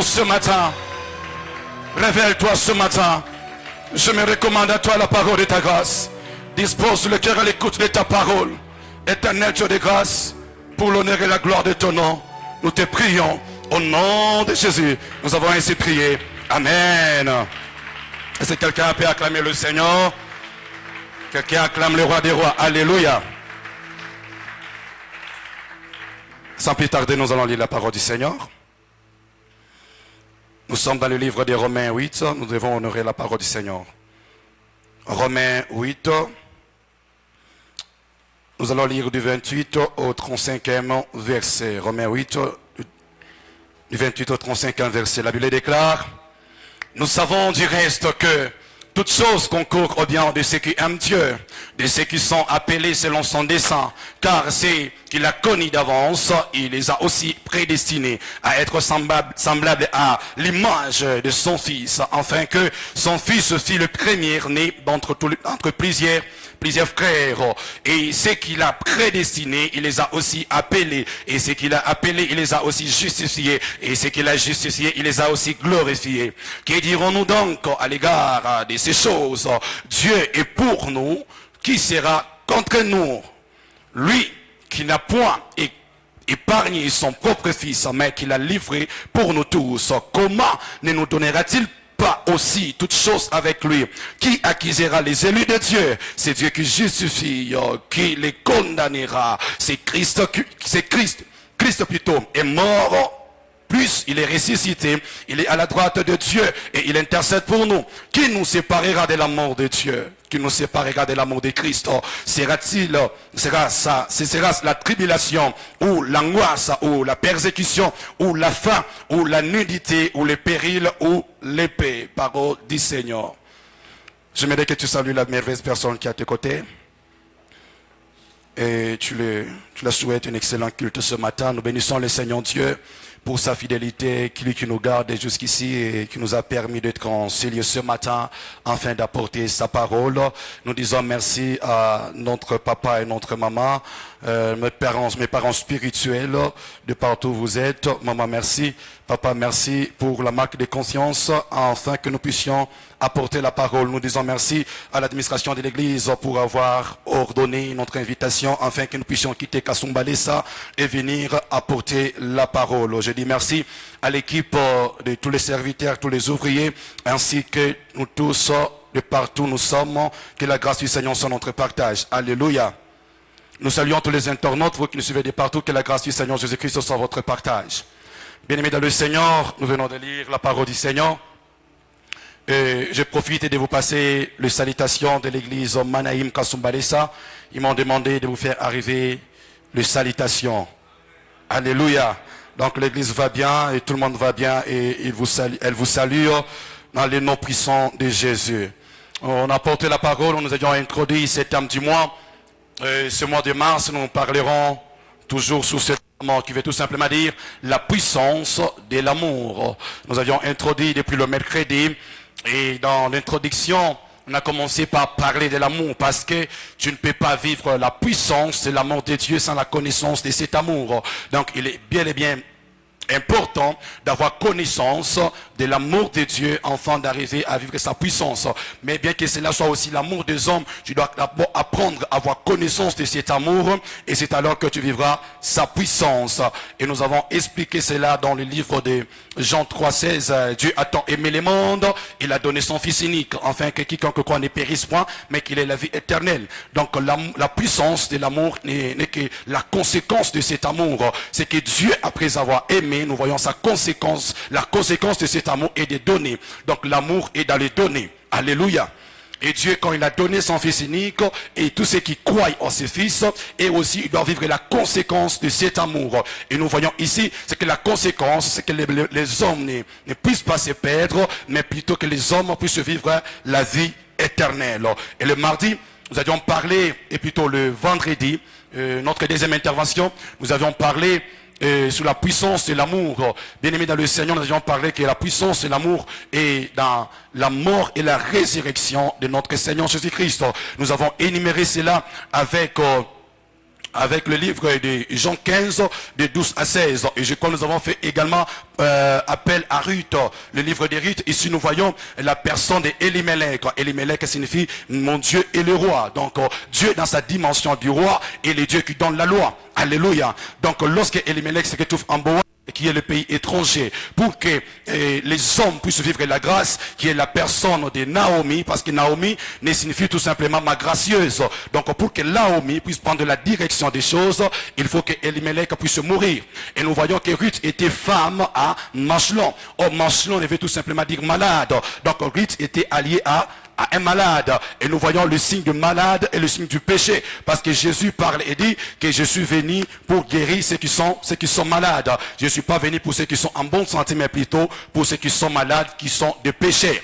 ce matin. Révèle-toi ce matin. Je me recommande à toi la parole de ta grâce. Dispose le cœur à l'écoute de ta parole. Éternel Dieu de grâce, pour l'honneur et la gloire de ton nom, nous te prions au nom de Jésus. Nous avons ainsi prié. Amen. Est-ce que quelqu'un peut acclamer le Seigneur? Quelqu'un acclame le roi des rois. Alléluia. Sans plus tarder, nous allons lire la parole du Seigneur. Nous sommes dans le livre des Romains 8. Nous devons honorer la parole du Seigneur. Romains 8. Nous allons lire du 28 au 35e verset. Romains 8, du 28 au 35e verset. La Bible déclare: nous savons du reste que toutes choses concourent au bien de ceux qui aiment Dieu, de ceux qui sont appelés selon son dessein, car c'est qu'il a connu d'avance, il les a aussi prédestinés à être semblables à l'image de son Fils, afin que son Fils fît le premier-né d'entre plusieurs frères. Et ceux qu'il a prédestinés, il les a aussi appelés. Et ceux qu'il a appelés, il les a aussi justifiés. Et ceux qu'il a justifiés, il les a aussi glorifiés. Que dirons-nous donc à l'égard de ces choses? Dieu est pour nous, qui sera contre nous? Lui qui n'a point épargné son propre Fils, mais qui l'a livré pour nous tous, comment ne nous donnera-t-il pas aussi toutes choses avec lui? Qui accusera les élus de Dieu? C'est Dieu qui justifie, qui les condamnera. C'est Christ plutôt est mort, plus il est ressuscité, il est à la droite de Dieu et il intercède pour nous. Qui nous séparera de l'amour de Dieu? Qui nous séparera de l'amour de Christ? Sera la tribulation, ou l'angoisse, ou la persécution, ou la faim, ou la nudité, ou le péril, ou l'épée? Parole du Seigneur. J'aimerais que tu salues la merveilleuse personne qui est à tes côtés. Et tu la souhaites un excellent culte ce matin. Nous bénissons le Seigneur Dieu pour sa fidélité, lui qui nous garde jusqu'ici et qui nous a permis d'être en ce lieu ce matin afin d'apporter sa parole. Nous disons merci à notre papa et notre maman, mes parents spirituels, de partout où vous êtes. Maman, merci. Papa, merci pour la marque de confiance afin que nous puissions apporter la parole. Nous disons merci à l'administration de l'église pour avoir ordonné notre invitation afin que nous puissions quitter Kasumbalesa et venir apporter la parole. Je dis merci à l'équipe de tous les serviteurs, tous les ouvriers, ainsi que nous tous, de partout nous sommes. Que la grâce du Seigneur soit notre partage. Alléluia. Nous saluons tous les internautes, vous qui nous suivez de partout. Que la grâce du Seigneur Jésus-Christ soit votre partage. Bien-aimés dans le Seigneur, nous venons de lire la parole du Seigneur. Et je profite de vous passer les salutations de l'église Manaïm Kasumbalesa. Ils m'ont demandé de vous faire arriver les salutations. Alléluia. Donc l'église va bien et tout le monde va bien et elle vous salue dans le nom puissant de Jésus. On a porté la parole, nous avions introduit ce thème du mois. Ce mois de mars, nous parlerons toujours sur ce thème qui veut tout simplement dire la puissance de l'amour. Nous avions introduit depuis le mercredi. Et dans l'introduction, on a commencé par parler de l'amour parce que tu ne peux pas vivre la puissance de l'amour de Dieu sans la connaissance de cet amour. Donc il est bien et bien important d'avoir connaissance de l'amour de Dieu afin d'arriver à vivre sa puissance. Mais bien que cela soit aussi l'amour des hommes, tu dois d'abord apprendre à avoir connaissance de cet amour et c'est alors que tu vivras sa puissance. Et nous avons expliqué cela dans le livre de Jean 3,16. Dieu a tant aimé le monde, il a donné son Fils unique, afin que quiconque croit ne périsse point, mais qu'il ait la vie éternelle. Donc la puissance de l'amour n'est que la conséquence de cet amour. C'est que Dieu, après avoir aimé, nous voyons sa conséquence. La conséquence de cet amour est de donner. Donc l'amour est dans les donner. Alléluia. Et Dieu, quand il a donné son Fils unique, et tous ceux qui croient en ce Fils, et aussi, ils doivent vivre la conséquence de cet amour. Et nous voyons ici, c'est que la conséquence, c'est que les hommes ne puissent pas se perdre, mais plutôt que les hommes puissent vivre la vie éternelle. Et le mardi, nous avions parlé, et plutôt le vendredi, notre deuxième intervention, nous avions parlé sur la puissance de l'amour. Bien-aimés dans le Seigneur, nous avions parlé que la puissance de l'amour est dans la mort et la résurrection de notre Seigneur Jésus-Christ. Nous avons énuméré cela avec avec le livre de Jean 15, de 12 à 16. Et je crois que nous avons fait également appel à Ruth, le livre de Ruth. Ici, nous voyons la personne d'Elimelech. Elimelech signifie mon Dieu est le roi. Donc, Dieu dans sa dimension du roi est le Dieu qui donne la loi. Alléluia. Donc, lorsque Elimelech se retrouve en Boaz, qui est le pays étranger, pour que les hommes puissent vivre la grâce, qui est la personne de Naomi, parce que Naomi ne signifie tout simplement ma gracieuse. Donc pour que Naomi puisse prendre la direction des choses, il faut que Elimelech puisse mourir. Et nous voyons que Ruth était femme à Machlon. Or Machlon veut tout simplement dire malade. Donc Ruth était alliée à un malade. Et nous voyons le signe du malade et le signe du péché. Parce que Jésus parle et dit que je suis venu pour guérir ceux qui sont malades. Je ne suis pas venu pour ceux qui sont en bonne santé, mais plutôt pour ceux qui sont malades, qui sont de péché.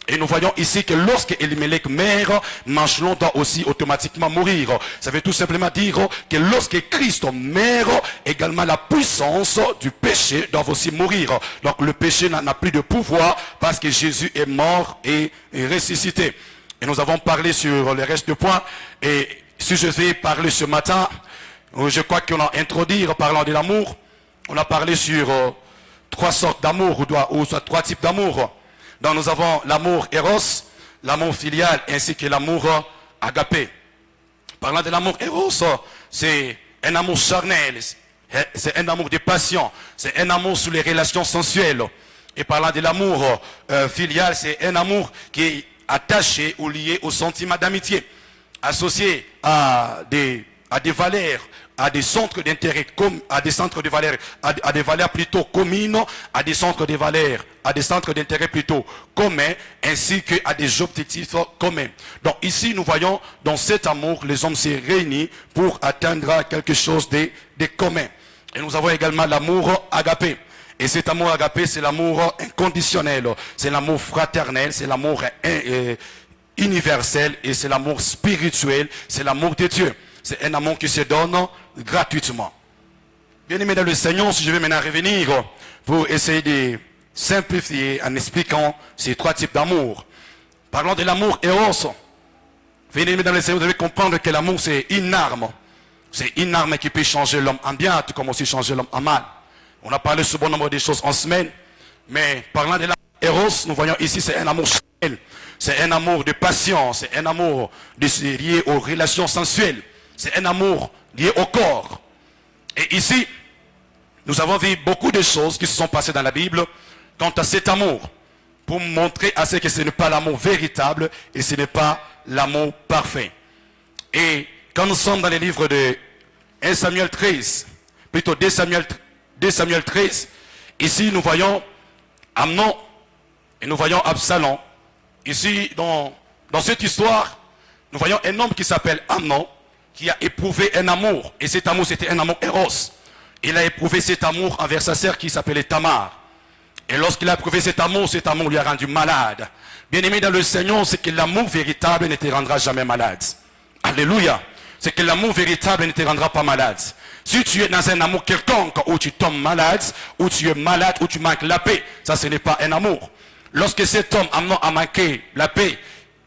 Et nous voyons ici que lorsque Elimelech meurt, Machlon doit aussi automatiquement mourir. Ça veut tout simplement dire que lorsque Christ meurt, également la puissance du péché doit aussi mourir. Donc le péché n'a plus de pouvoir parce que Jésus est mort et est ressuscité. Et nous avons parlé sur le reste du point. Et si je vais parler ce matin, je crois qu'on a introduit en parlant de l'amour. On a parlé sur trois sortes d'amour ou soit trois types d'amour. Donc nous avons l'amour éros, l'amour filial ainsi que l'amour agapé. Parlant de l'amour éros, c'est un amour charnel, c'est un amour de passion, c'est un amour sur les relations sensuelles. Et parlant de l'amour filial, c'est un amour qui est attaché ou lié au sentiment d'amitié, associé à des valeurs, à des centres d'intérêt, à des centres de valeurs, à des valeurs plutôt communes, à des centres de valeurs, à des centres d'intérêt plutôt communs, ainsi qu'à des objectifs communs. Donc ici, nous voyons dans cet amour, les hommes se réunissent pour atteindre quelque chose de commun. Et nous avons également l'amour agapé. Et cet amour agapé, c'est l'amour inconditionnel, c'est l'amour fraternel, c'est l'amour universel et c'est l'amour spirituel, c'est l'amour de Dieu. C'est un amour qui se donne gratuitement. Bien aimé dans le Seigneur, si je vais maintenant revenir pour essayer de simplifier en expliquant ces trois types d'amour. Parlons de l'amour éros. Bien aimé dans le Seigneur, vous devez comprendre que l'amour c'est une arme. C'est une arme qui peut changer l'homme en bien, tout comme aussi changer l'homme en mal. On a parlé sur bon nombre de choses en semaine, mais parlant de l'amour éros, nous voyons ici c'est un amour charnel. C'est un amour de passion, c'est un amour lié aux relations sensuelles. C'est un amour lié au corps. Et ici, nous avons vu beaucoup de choses qui se sont passées dans la Bible quant à cet amour. Pour montrer à ce que ce n'est pas l'amour véritable et ce n'est pas l'amour parfait. Et quand nous sommes dans les livres de 1 Samuel 13, plutôt 2 Samuel 13, ici nous voyons Amnon et nous voyons Absalom. Ici, dans cette histoire, nous voyons un homme qui s'appelle Amnon, qui a éprouvé un amour. Et cet amour, c'était un amour éros. Il a éprouvé cet amour envers sa sœur qui s'appelait Tamar. Et lorsqu'il a éprouvé cet amour lui a rendu malade. Bien aimé dans le Seigneur, c'est que l'amour véritable ne te rendra jamais malade. Alléluia. C'est que l'amour véritable ne te rendra pas malade. Si tu es dans un amour quelconque où tu tombes malade, où tu es malade, où tu manques la paix, ça ce n'est pas un amour. Lorsque cet homme Amnon a manqué la paix,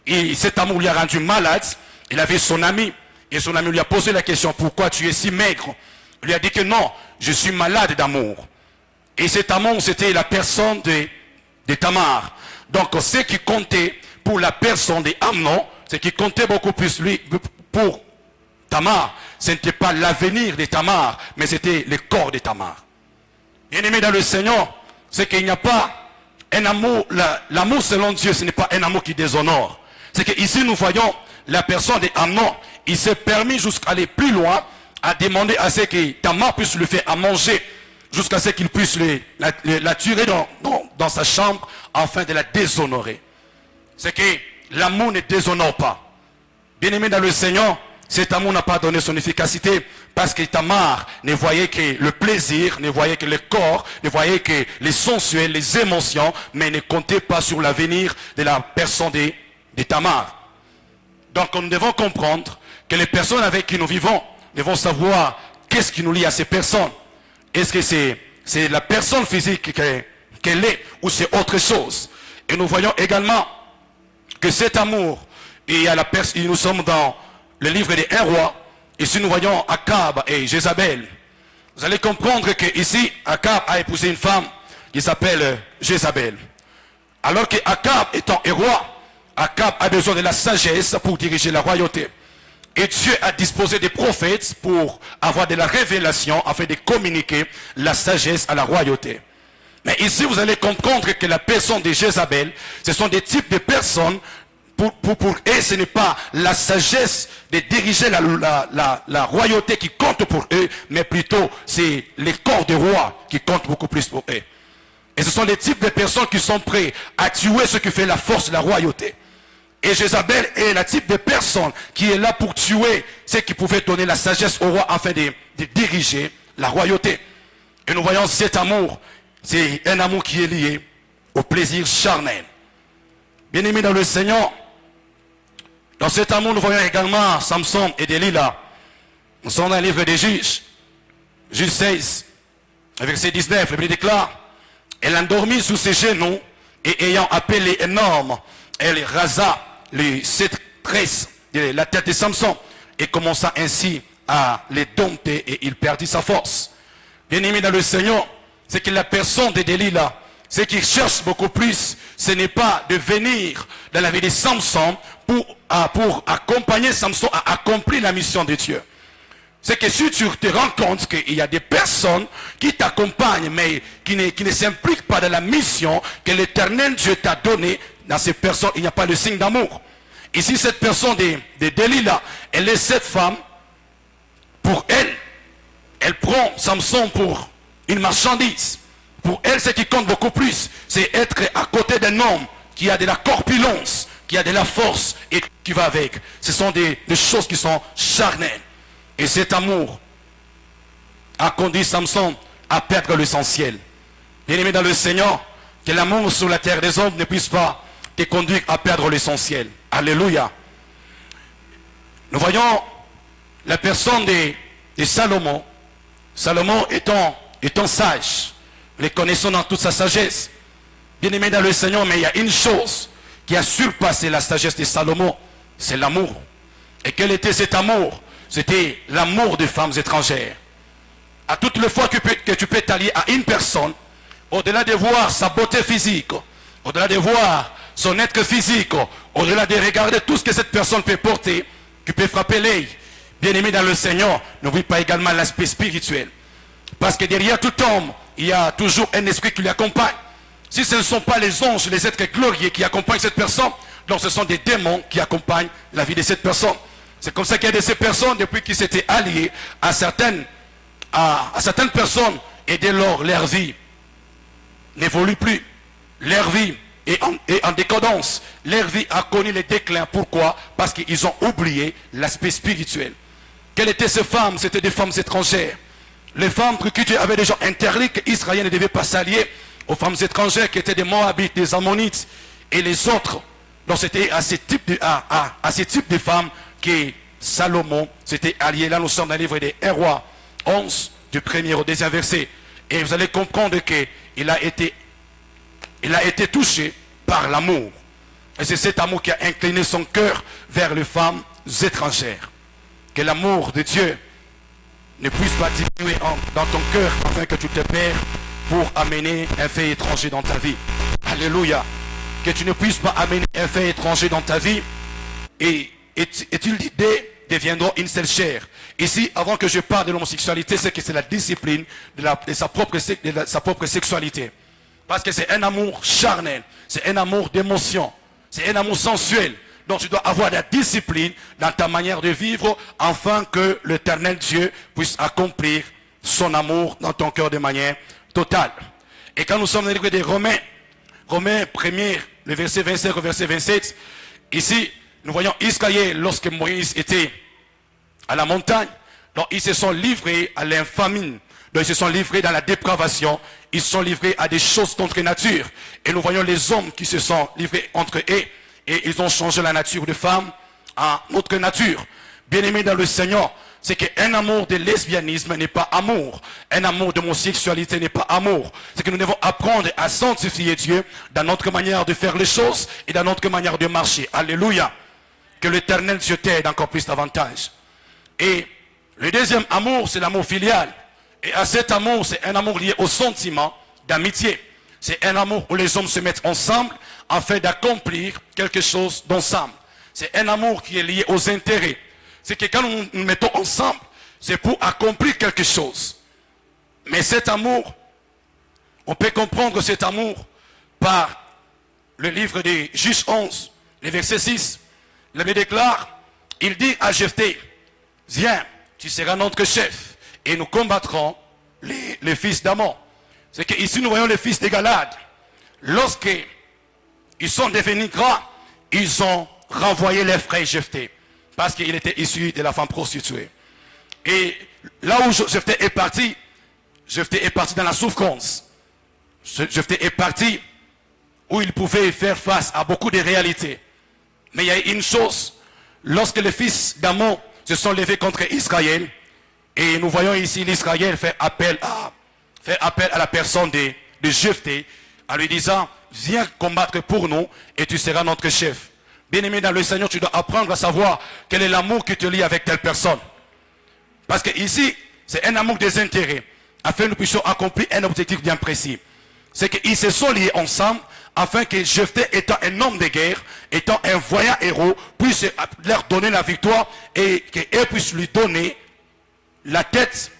et cet amour lui a rendu malade, il avait son ami. Et son ami lui a posé la question, pourquoi tu es si maigre? Il lui a dit que non, je suis malade d'amour. Et cet amour, c'était la personne de Tamar. Donc, ce qui comptait pour la personne d'Amnon, ce qui comptait beaucoup plus lui, pour Tamar, ce n'était pas l'avenir de Tamar, mais c'était le corps de Tamar. Bien aimé dans le Seigneur, c'est qu'il n'y a pas un amour, l'amour selon Dieu, ce n'est pas un amour qui déshonore. C'est qu'ici, nous voyons la personne d'Amnon. Il s'est permis jusqu'à aller plus loin, à demander à ce que Tamar puisse lui faire à manger, jusqu'à ce qu'il puisse la tuer dans sa chambre, afin de la déshonorer. C'est que l'amour ne déshonore pas. Bien aimé dans le Seigneur, cet amour n'a pas donné son efficacité, parce que Tamar ne voyait que le plaisir, ne voyait que le corps, ne voyait que les sensuels, les émotions, mais ne comptait pas sur l'avenir de la personne de Tamar. Donc nous devons comprendre que les personnes avec qui nous vivons devons savoir qu'est-ce qui nous lie à ces personnes. Est-ce que c'est la personne physique qu'elle est ou c'est autre chose? Et nous voyons également que cet amour, nous sommes dans le livre des 1 roi, Ici, nous voyons Akab et Jézabel. Vous allez comprendre que ici, Akab a épousé une femme qui s'appelle Jézabel. Alors que Akab étant un roi, Akab a besoin de la sagesse pour diriger la royauté. Et Dieu a disposé des prophètes pour avoir de la révélation afin de communiquer la sagesse à la royauté. Mais ici, vous allez comprendre que la personne de Jézabel, ce sont des types de personnes, pour eux, ce n'est pas la sagesse de diriger la royauté qui compte pour eux, mais plutôt c'est les corps de roi qui comptent beaucoup plus pour eux. Et ce sont les types de personnes qui sont prêts à tuer ce qui fait la force de la royauté. Et Jézabel est le type de personne qui est là pour tuer ce qui pouvait donner la sagesse au roi afin de diriger la royauté. Et nous voyons cet amour, c'est un amour qui est lié au plaisir charnel. Bien-aimés dans le Seigneur, dans cet amour, nous voyons également Samson et Delilah. Nous sommes dans le livre des Juges, Juges 16, verset 19, le Bible déclare, elle endormit sous ses genoux et ayant appelé un homme, elle rasa les 7 tresses de la tête de Samson et commença ainsi à les dompter et il perdit sa force. Bien-aimés dans le Seigneur, c'est que la personne de Delilah, ce qui cherche beaucoup plus, ce n'est pas de venir dans la vie de Samson pour accompagner Samson à accomplir la mission de Dieu. C'est que si tu te rends compte qu'il y a des personnes qui t'accompagnent, mais qui ne s'impliquent pas dans la mission que l'Éternel Dieu t'a donnée, dans ces personnes, il n'y a pas le signe d'amour. Ici, cette personne de Delilah, elle est cette femme, pour elle, elle prend Samson pour une marchandise. Pour elle, ce qui compte beaucoup plus, c'est être à côté d'un homme qui a de la corpulence, qui a de la force et qui va avec. Ce sont des choses qui sont charnelles. Et cet amour a conduit Samson à perdre l'essentiel. Bien-aimé dans le Seigneur, que l'amour sur la terre des hommes ne puisse pas te conduire à perdre l'essentiel. Alléluia. Nous voyons la personne de Salomon. Salomon étant sage, les connaissons dans toute sa sagesse. Bien-aimé dans le Seigneur, mais il y a une chose qui a surpassé la sagesse de Salomon, c'est l'amour. Et quel était cet amour? C'était l'amour des femmes étrangères. À toutes les fois que tu peux t'allier à une personne, au-delà de voir sa beauté physique, au-delà de voir son être physique, au-delà de regarder tout ce que cette personne peut porter, tu peux frapper l'œil. Bien-aimé dans le Seigneur, n'oublie pas également l'aspect spirituel. Parce que derrière tout homme, il y a toujours un esprit qui l'accompagne. Si ce ne sont pas les anges, les êtres glorieux qui accompagnent cette personne, donc ce sont des démons qui accompagnent la vie de cette personne. C'est comme ça qu'il y a de ces personnes, depuis qu'ils s'étaient alliés à certaines personnes, et dès lors leur vie n'évolue plus. Leur vie est en décadence. Leur vie a connu le déclin. Pourquoi? Parce qu'ils ont oublié l'aspect spirituel. Quelles étaient ces femmes? C'était des femmes étrangères. Les femmes pour qui Dieu avait déjà interdit qu'Israël ne devait pas s'allier aux femmes étrangères qui étaient des Moabites, des Ammonites et les autres. Donc c'était à ces types de femmes que Salomon s'était allié. Là nous sommes dans le livre des Rois 11 du 1er au 2e verset. Et vous allez comprendre qu'il a été touché par l'amour. Et c'est cet amour qui a incliné son cœur vers les femmes étrangères. Que l'amour de Dieu ne puisse pas diminuer dans ton cœur afin que tu te perds pour amener un fait étranger dans ta vie. Alléluia. Que tu ne puisses pas amener un fait étranger dans ta vie et les deux deviendront une seule chair. Ici, avant que je parle de l'homosexualité, c'est que c'est la discipline de sa propre sexualité. Parce que c'est un amour charnel, c'est un amour d'émotion, c'est un amour sensuel. Donc tu dois avoir la discipline dans ta manière de vivre afin que l'Éternel Dieu puisse accomplir son amour dans ton cœur de manière totale. Et quand nous sommes dans le livre des Romains 1er, le verset 25 au verset 27, ici nous voyons Israël lorsque Moïse était à la montagne. Donc ils se sont livrés à l'infamie. Donc ils se sont livrés dans la dépravation. Ils se sont livrés à des choses contre nature. Et nous voyons les hommes qui se sont livrés entre eux. Et ils ont changé la nature de femme en autre nature. Bien-aimés dans le Seigneur, c'est qu'un amour de lesbianisme n'est pas amour. Un amour d'homosexualité n'est pas amour. C'est que nous devons apprendre à sanctifier Dieu dans notre manière de faire les choses et dans notre manière de marcher. Alléluia. Que l'Éternel Dieu t'aide encore plus davantage. Et Le deuxième amour, c'est l'amour filial. Et à cet amour, c'est un amour lié au sentiment d'amitié. C'est un amour où les hommes se mettent ensemble afin d'accomplir quelque chose d'ensemble. C'est un amour qui est lié aux intérêts. C'est que quand nous nous mettons ensemble, c'est pour accomplir quelque chose. Mais cet amour, on peut comprendre cet amour par le livre des Juges 11, le verset 6. Il me déclare, il dit à Jephthé, viens, tu seras notre chef et nous combattrons les fils d'Ammon. C'est qu'ici nous voyons les fils de Galade. Lorsqu'ils sont devenus grands, ils ont renvoyé leur frère Jephthé parce qu'il était issu de la femme prostituée. Et là où Jephthé est parti dans la souffrance. Jephthé est parti où il pouvait faire face à beaucoup de réalités. Mais il y a une chose, lorsque les fils d'Ammon se sont levés contre Israël, et nous voyons ici l'Israël fait appel à la personne de Jephthé, en lui disant, viens combattre pour nous et tu seras notre chef. Bien-aimé dans le Seigneur, tu dois apprendre à savoir quel est l'amour qui te lie avec telle personne. Parce que ici, c'est un amour des intérêts, afin que nous puissions accomplir un objectif bien précis. C'est qu'ils se sont liés ensemble, afin que Jephthé, étant un homme de guerre, étant un voyant héros, puisse leur donner la victoire et qu'eux puissent lui donner la tête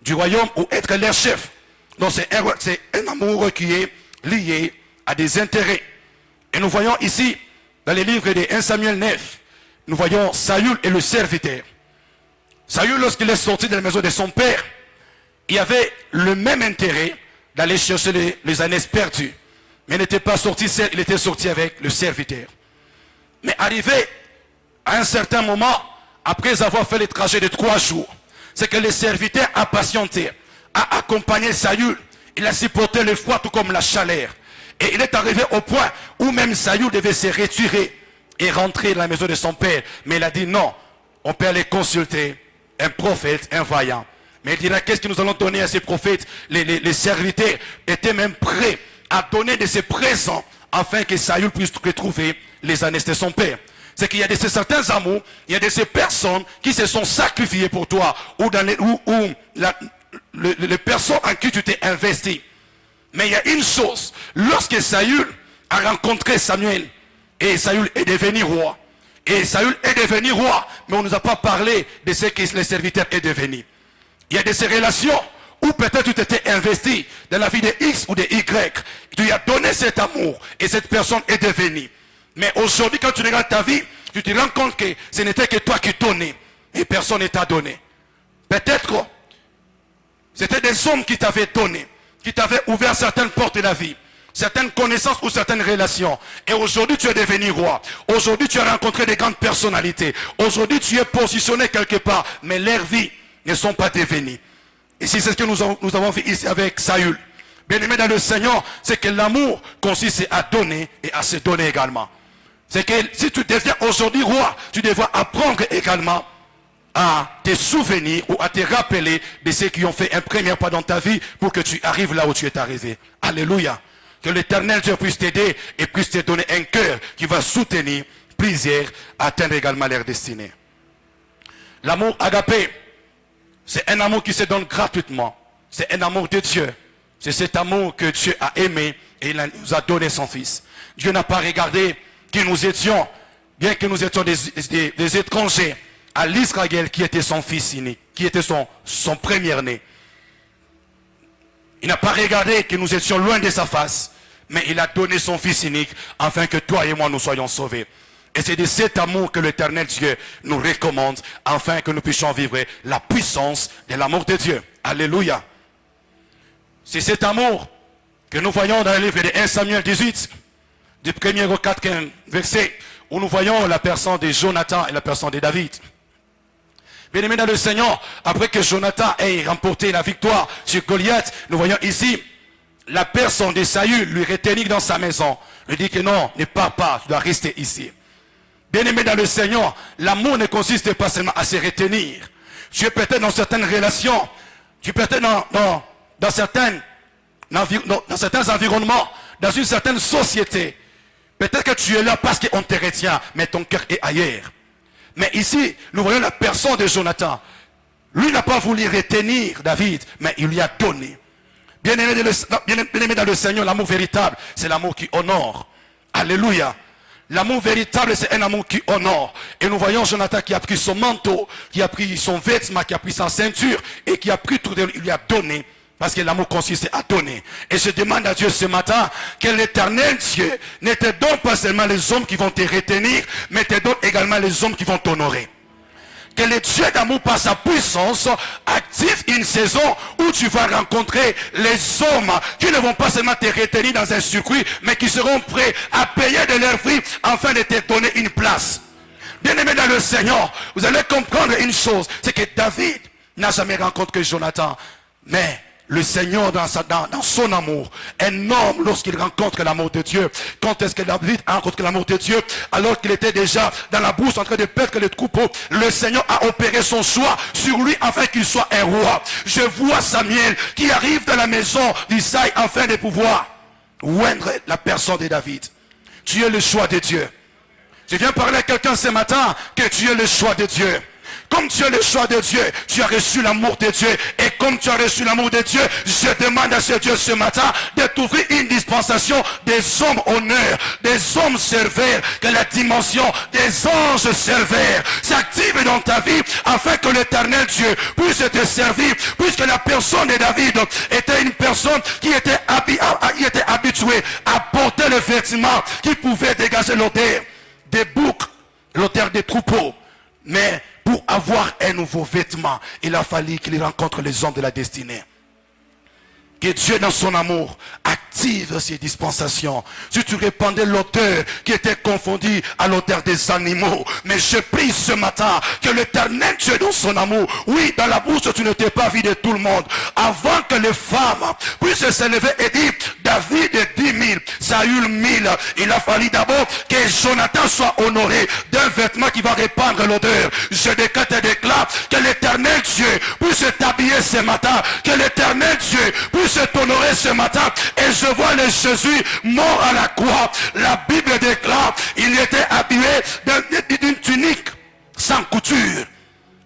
du royaume ou être leur chef. Donc c'est un amour qui est lié à des intérêts. Et nous voyons ici, dans les livres de 1 Samuel 9, nous voyons Saül et le serviteur. Saül, lorsqu'il est sorti de la maison de son père, il avait le même intérêt d'aller chercher les ânes perdus. Mais il n'était pas sorti seul, il était sorti avec le serviteur. Mais arrivé à un certain moment, après avoir fait le trajet de 3 jours, c'est que le serviteur a patienté, a accompagné Saül. Il a supporté le froid tout comme la chaleur. Et il est arrivé au point où même Saül devait se retirer et rentrer dans la maison de son père. Mais il a dit non, on peut aller consulter un prophète, un vaillant. Mais il dira, qu'est-ce que nous allons donner à ces prophètes? Les serviteurs étaient même prêts à donner de ses présents afin que Saül puisse retrouver les ânes de son père. C'est qu'il y a de ces certains amours, il y a de ces personnes qui se sont sacrifiées pour toi, ou les personnes en qui tu t'es investi. Mais il y a une chose, lorsque Saül a rencontré Samuel, et Saül est devenu roi, et Saül est devenu roi, mais on ne nous a pas parlé de ce que le serviteur est devenu. Il y a de ces relations où peut-être tu t'étais investi dans la vie de X ou de Y, tu lui as donné cet amour, et cette personne est devenue. Mais aujourd'hui, quand tu regardes ta vie, tu te rends compte que ce n'était que toi qui donnais, et personne ne t'a donné. Peut-être c'était des hommes qui t'avaient donné, qui t'avaient ouvert certaines portes de la vie, certaines connaissances ou certaines relations. Et aujourd'hui, tu es devenu roi. Aujourd'hui, tu as rencontré des grandes personnalités. Aujourd'hui, tu es positionné quelque part, mais leurs vies ne sont pas devenues. Et c'est ce que nous avons fait ici avec Saül. Bien-aimé dans le Seigneur, c'est que l'amour consiste à donner et à se donner également. C'est que si tu deviens aujourd'hui roi, tu devras apprendre également à te souvenir ou à te rappeler de ceux qui ont fait un premier pas dans ta vie pour que tu arrives là où tu es arrivé. Alléluia. Que l'Éternel Dieu puisse t'aider et puisse te donner un cœur qui va soutenir plusieurs à atteindre également leur destinée. L'amour agapé, c'est un amour qui se donne gratuitement. C'est un amour de Dieu. C'est cet amour que Dieu a aimé et il nous a donné son Fils. Dieu n'a pas regardé que nous étions, bien que nous étions des étrangers, à l'Israël qui était son fils unique, qui était son premier-né. Il n'a pas regardé que nous étions loin de sa face, mais il a donné son fils unique afin que toi et moi nous soyons sauvés. Et c'est de cet amour que l'Éternel Dieu nous recommande afin que nous puissions vivre la puissance de l'amour de Dieu. Alléluia. C'est cet amour que nous voyons dans le livre de 1 Samuel 18, du 1er au 4e verset, où nous voyons la personne de Jonathan et la personne de David. Bien-aimé dans le Seigneur, après que Jonathan ait remporté la victoire sur Goliath, nous voyons ici la personne de Saül lui retenir dans sa maison. Lui dit que non, ne pars pas, tu dois rester ici. Bien-aimé dans le Seigneur, l'amour ne consiste pas seulement à se retenir. Tu es peut-être dans certaines relations, tu es peut-être dans certains environnements, dans une certaine société. Peut-être que tu es là parce qu'on te retient, mais ton cœur est ailleurs. Mais ici, nous voyons la personne de Jonathan. Lui n'a pas voulu retenir David, mais il lui a donné. Bien-aimé dans le Seigneur, l'amour véritable, c'est l'amour qui honore. Alléluia. L'amour véritable, c'est un amour qui honore. Et nous voyons Jonathan qui a pris son manteau, qui a pris son vêtement, qui a pris sa ceinture, et qui a pris tout de lui, il lui a donné. Parce que l'amour consiste à donner. Et je demande à Dieu ce matin, que l'éternel Dieu ne te donne pas seulement les hommes qui vont te retenir, mais te donne également les hommes qui vont t'honorer. Que le Dieu d'amour par sa puissance active une saison où tu vas rencontrer les hommes qui ne vont pas seulement te retenir dans un circuit, mais qui seront prêts à payer de leur vie afin de te donner une place. Bien-aimé dans le Seigneur, vous allez comprendre une chose, c'est que David n'a jamais rencontré Jonathan, mais le Seigneur dans son amour, un homme lorsqu'il rencontre l'amour de Dieu, quand est-ce que David a rencontré l'amour de Dieu? Alors qu'il était déjà dans la brousse en train de perdre le troupeau, le Seigneur a opéré son choix sur lui afin qu'il soit un roi. Je vois Samuel qui arrive dans la maison d'Isaïe afin de pouvoir oindre la personne de David. Tu es le choix de Dieu. Je viens parler à quelqu'un ce matin que tu es le choix de Dieu. Comme tu es le choix de Dieu, tu as reçu l'amour de Dieu. Et comme tu as reçu l'amour de Dieu, je demande à ce Dieu ce matin de t'ouvrir une dispensation des hommes honneurs, des hommes serveurs, que la dimension des anges serveurs s'active dans ta vie afin que l'éternel Dieu puisse te servir. Puisque la personne de David était une personne qui était habituée à porter le vêtement qui pouvait dégager l'odeur des boucs, l'odeur des troupeaux. Mais pour avoir un nouveau vêtement, il a fallu qu'il rencontre les hommes de la destinée. Que Dieu dans son amour active ces dispensations. Si tu répandais l'odeur qui était confondue à l'odeur des animaux. Mais je prie ce matin que l'éternel Dieu dans son amour, oui, dans la bouche tu ne t'es pas vu de tout le monde. Avant que les femmes puissent se lever et dire David est 10 000, Saül 1000. Il a fallu d'abord que Jonathan soit honoré d'un vêtement qui va répandre l'odeur. Je déclare que l'éternel Dieu puisse t'habiller ce matin. Que l'éternel Dieu puisse t'honorer ce matin. Et je vois le Jésus mort à la croix. La Bible déclare il était habillé d'une tunique sans couture.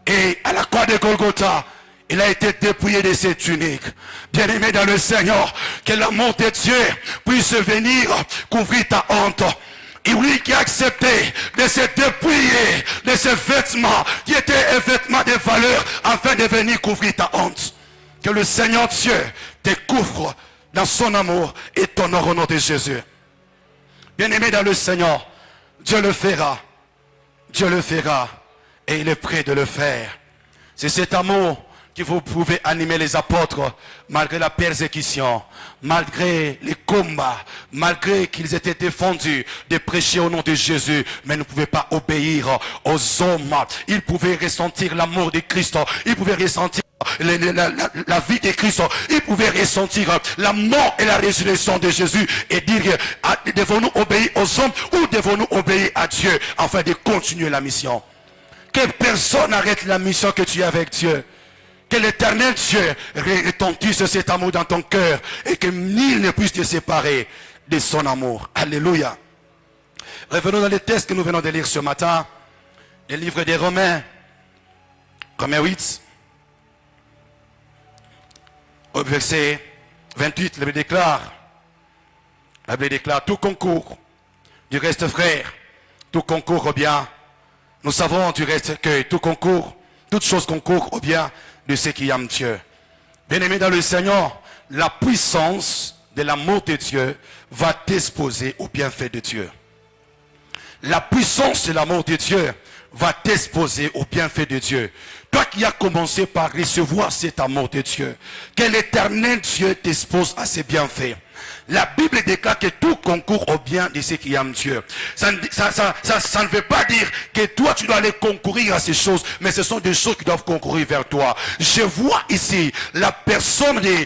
Et à la croix de Golgotha, il a été dépouillé de ses tuniques. Bien-aimé dans le Seigneur, que l'amour de Dieu puisse venir couvrir ta honte. Et oui, qui a accepté de se dépouiller de ce vêtement qui était un vêtement de valeur afin de venir couvrir ta honte. Que le Seigneur Dieu te couvre dans son amour et t'honore au nom de Jésus. Bien-aimé dans le Seigneur, Dieu le fera. Dieu le fera. Et il est prêt de le faire. C'est cet amour que vous pouvez animer les apôtres malgré la persécution, malgré les combats, malgré qu'ils étaient défendus de prêcher au nom de Jésus, mais ne pouvaient pas obéir aux hommes. Ils pouvaient ressentir l'amour de Christ, ils pouvaient ressentir la vie de Christ, ils pouvaient ressentir la mort et la résurrection de Jésus et dire, devons-nous obéir aux hommes ou devons-nous obéir à Dieu afin de continuer la mission? Que personne n'arrête la mission que tu as avec Dieu. Que l'éternel Dieu retentisse cet amour dans ton cœur et que nul ne puisse te séparer de son amour. Alléluia. Revenons dans les textes que nous venons de lire ce matin. Le livre des Romains. Romains 8. Au verset 28, la Bible déclare, tout concourt. Du reste, frère, tout concourt au bien. Nous savons du reste que tout concourt, toute chose concourt au bien de ceux qui aiment Dieu. Bien-aimé dans le Seigneur, la puissance de l'amour de Dieu va t'exposer au bienfait de Dieu. La puissance de l'amour de Dieu va t'exposer au bienfait de Dieu. Toi qui as commencé par recevoir cet amour de Dieu, que l'éternel Dieu t'expose à ses bienfaits. La Bible déclare que tout concourt au bien de ceux qui aiment Dieu. Ça ne veut pas dire que toi tu dois aller concourir à ces choses, mais ce sont des choses qui doivent concourir vers toi. Je vois ici la personne de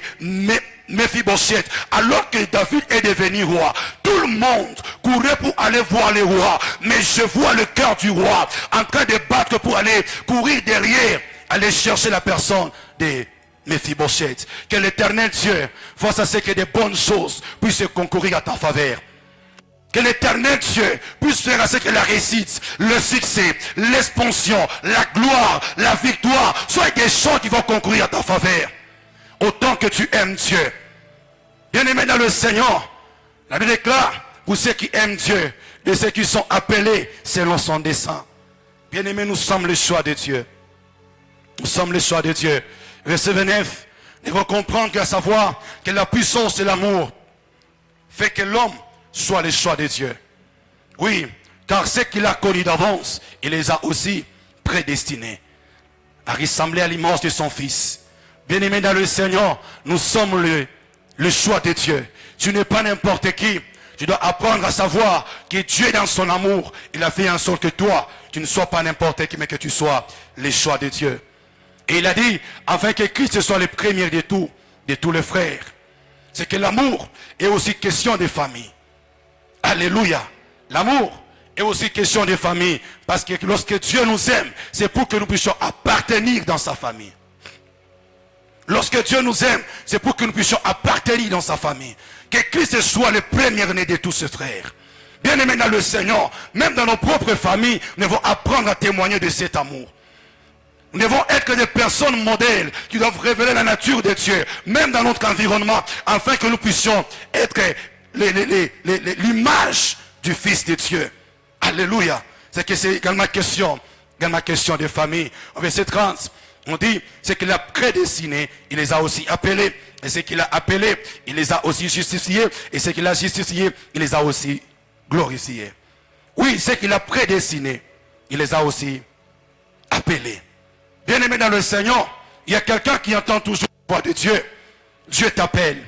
Méphibosheth, alors que David est devenu roi. Tout le monde courait pour aller voir le roi, mais je vois le cœur du roi en train de battre pour aller courir derrière, aller chercher la personne de Méphibosheth. Que l'éternel Dieu fasse à ce que de bonnes choses puissent concourir à ta faveur. Que l'Éternel Dieu puisse faire à ce que la réussite, le succès, l'expansion, la gloire, la victoire soient des choses qui vont concourir à ta faveur. Autant que tu aimes Dieu. Bien-aimé dans le Seigneur, la Bible déclare, pour ceux qui aiment Dieu, de ceux qui sont appelés selon son dessein. Bien-aimé, nous sommes le choix de Dieu. Nous sommes le choix de Dieu. Verset 29, nous devons comprendre qu'à savoir que la puissance de l'amour fait que l'homme soit le choix de Dieu. Oui, car ceux qu'il a connus d'avance, il les a aussi prédestinés à ressembler à l'image de son Fils. Bien-aimé dans le Seigneur, nous sommes le choix de Dieu. Tu n'es pas n'importe qui. Tu dois apprendre à savoir que Dieu, dans son amour, il a fait en sorte que toi, tu ne sois pas n'importe qui, mais que tu sois le choix de Dieu. Et il a dit, afin que Christ soit le premier de tous les frères. C'est que l'amour est aussi question de famille. Alléluia. L'amour est aussi question de famille. Parce que lorsque Dieu nous aime, c'est pour que nous puissions appartenir dans sa famille. Lorsque Dieu nous aime, c'est pour que nous puissions appartenir dans sa famille. Que Christ soit le premier-né de tous ses frères. Bien-aimés dans le Seigneur, même dans nos propres familles, nous devons apprendre à témoigner de cet amour. Nous devons être des personnes modèles qui doivent révéler la nature de Dieu, même dans notre environnement, afin que nous puissions être l'image du Fils de Dieu. Alléluia. C'est que c'est également question de famille. Au verset 30, on dit, c'est qu'il a prédestiné, il les a aussi appelés. Et ce qu'il a appelé, il les a aussi justifiés. Et ce qu'il a justifié, il les a aussi glorifiés. Oui, ce qu'il a prédestiné, il les a aussi appelés. Bien-aimé dans le Seigneur, il y a quelqu'un qui entend toujours la voix de Dieu. Dieu t'appelle.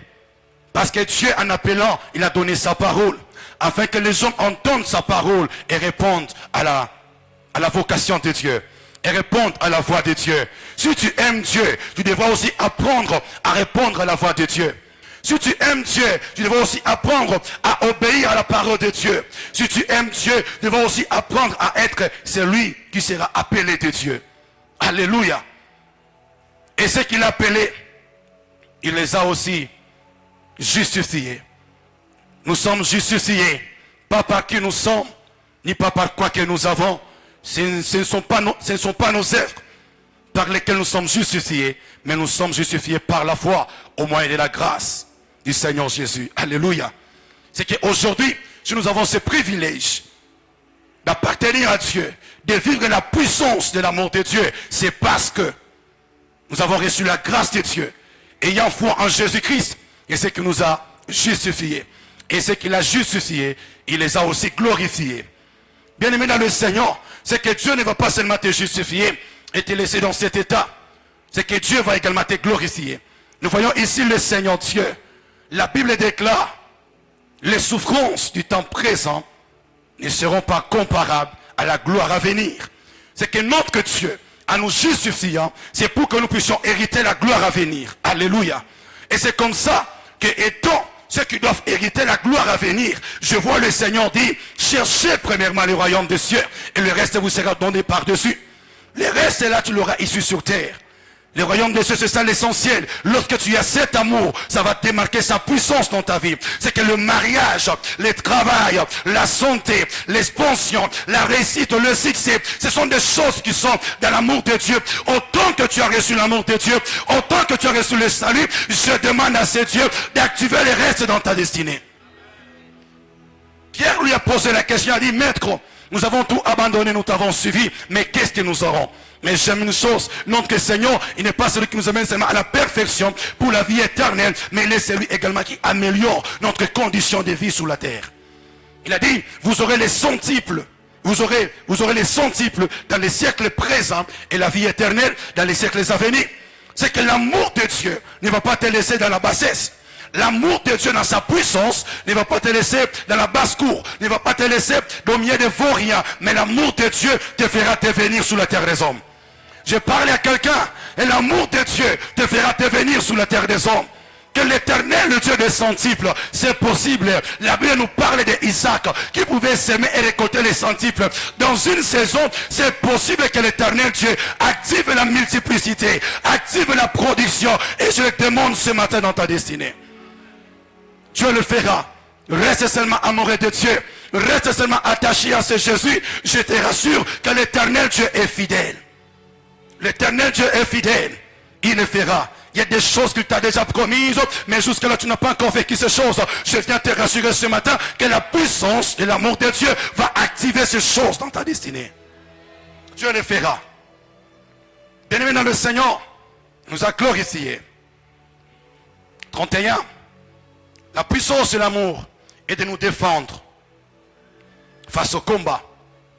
Parce que Dieu, en appelant, il a donné sa parole. Afin que les hommes entendent sa parole et répondent à la vocation de Dieu. Et répondre à la voix de Dieu. Si tu aimes Dieu, tu devras aussi apprendre à répondre à la voix de Dieu. Si tu aimes Dieu, tu devras aussi apprendre à obéir à la parole de Dieu. Si tu aimes Dieu, tu devras aussi apprendre à être celui qui sera appelé de Dieu. Alléluia. Et ce qu'il a appelé, il les a aussi justifiés. Nous sommes justifiés, pas par qui nous sommes, ni pas par quoi que nous avons. Ce ne sont pas nos œuvres par lesquelles nous sommes justifiés, mais nous sommes justifiés par la foi au moyen de la grâce du Seigneur Jésus. Alléluia. C'est qu'aujourd'hui, si nous avons ce privilège d'appartenir à Dieu, de vivre la puissance de l'amour de Dieu, c'est parce que nous avons reçu la grâce de Dieu, ayant foi en Jésus-Christ, et ce qui nous a justifiés. Et ce qu'il a justifié, il les a aussi glorifiés. Bien-aimé dans le Seigneur, c'est que Dieu ne va pas seulement te justifier et te laisser dans cet état. C'est que Dieu va également te glorifier. Nous voyons ici le Seigneur Dieu. La Bible déclare, les souffrances du temps présent ne seront pas comparables à la gloire à venir. C'est que notre Dieu, en nous justifiant, c'est pour que nous puissions hériter la gloire à venir. Alléluia. Et c'est comme ça que, étant ceux qui doivent hériter la gloire à venir, je vois le Seigneur dire, cherchez premièrement le royaume des cieux, et le reste vous sera donné par-dessus. Le reste là, tu l'auras ici sur terre. Le royaume des cieux, c'est ça l'essentiel. Lorsque tu as cet amour, ça va démarquer sa puissance dans ta vie. C'est que le mariage, le travail, la santé, l'expansion, la réussite, le succès, ce sont des choses qui sont dans l'amour de Dieu. Autant que tu as reçu l'amour de Dieu, autant que tu as reçu le salut, je demande à ce Dieu d'activer le reste dans ta destinée. Pierre lui a posé la question, il a dit, Maître, nous avons tout abandonné, nous t'avons suivi, mais qu'est-ce que nous aurons? Mais j'aime une chose, notre Seigneur, il n'est pas celui qui nous amène seulement à la perfection pour la vie éternelle, mais il est celui également qui améliore notre condition de vie sur la terre. Il a dit, vous aurez les centiples, vous aurez les centiples dans les siècles présents et la vie éternelle dans les siècles à venir. C'est que l'amour de Dieu ne va pas te laisser dans la bassesse. L'amour de Dieu dans sa puissance ne va pas te laisser dans la basse-cour, ne va pas te laisser au milieu de vauriens, mais l'amour de Dieu te fera devenir sur la terre des hommes. Je parlais à quelqu'un, et l'amour de Dieu te fera devenir sur la terre des hommes. Que l'Éternel, le Dieu des centiples, c'est possible. La Bible nous parle d'Isaac qui pouvait s'aimer et récolter les centiples. Dans une saison, c'est possible que l'Éternel Dieu active la multiplicité, active la production. Et je le demande ce matin dans ta destinée. Dieu le fera. Reste seulement amoureux de Dieu. reste seulement attaché à ce Jésus. Je te rassure que l'Éternel Dieu est fidèle. L'Éternel Dieu est fidèle. Il le fera. Il y a des choses qu'il t'a déjà promises, mais jusque-là tu n'as pas encore vécu ces choses. Je viens te rassurer ce matin que la puissance et l'amour de Dieu va activer ces choses dans ta destinée. Dieu le fera. Bien-aimé dans le Seigneur, nous a glorifié. 31. La puissance et l'amour est de nous défendre face au combat.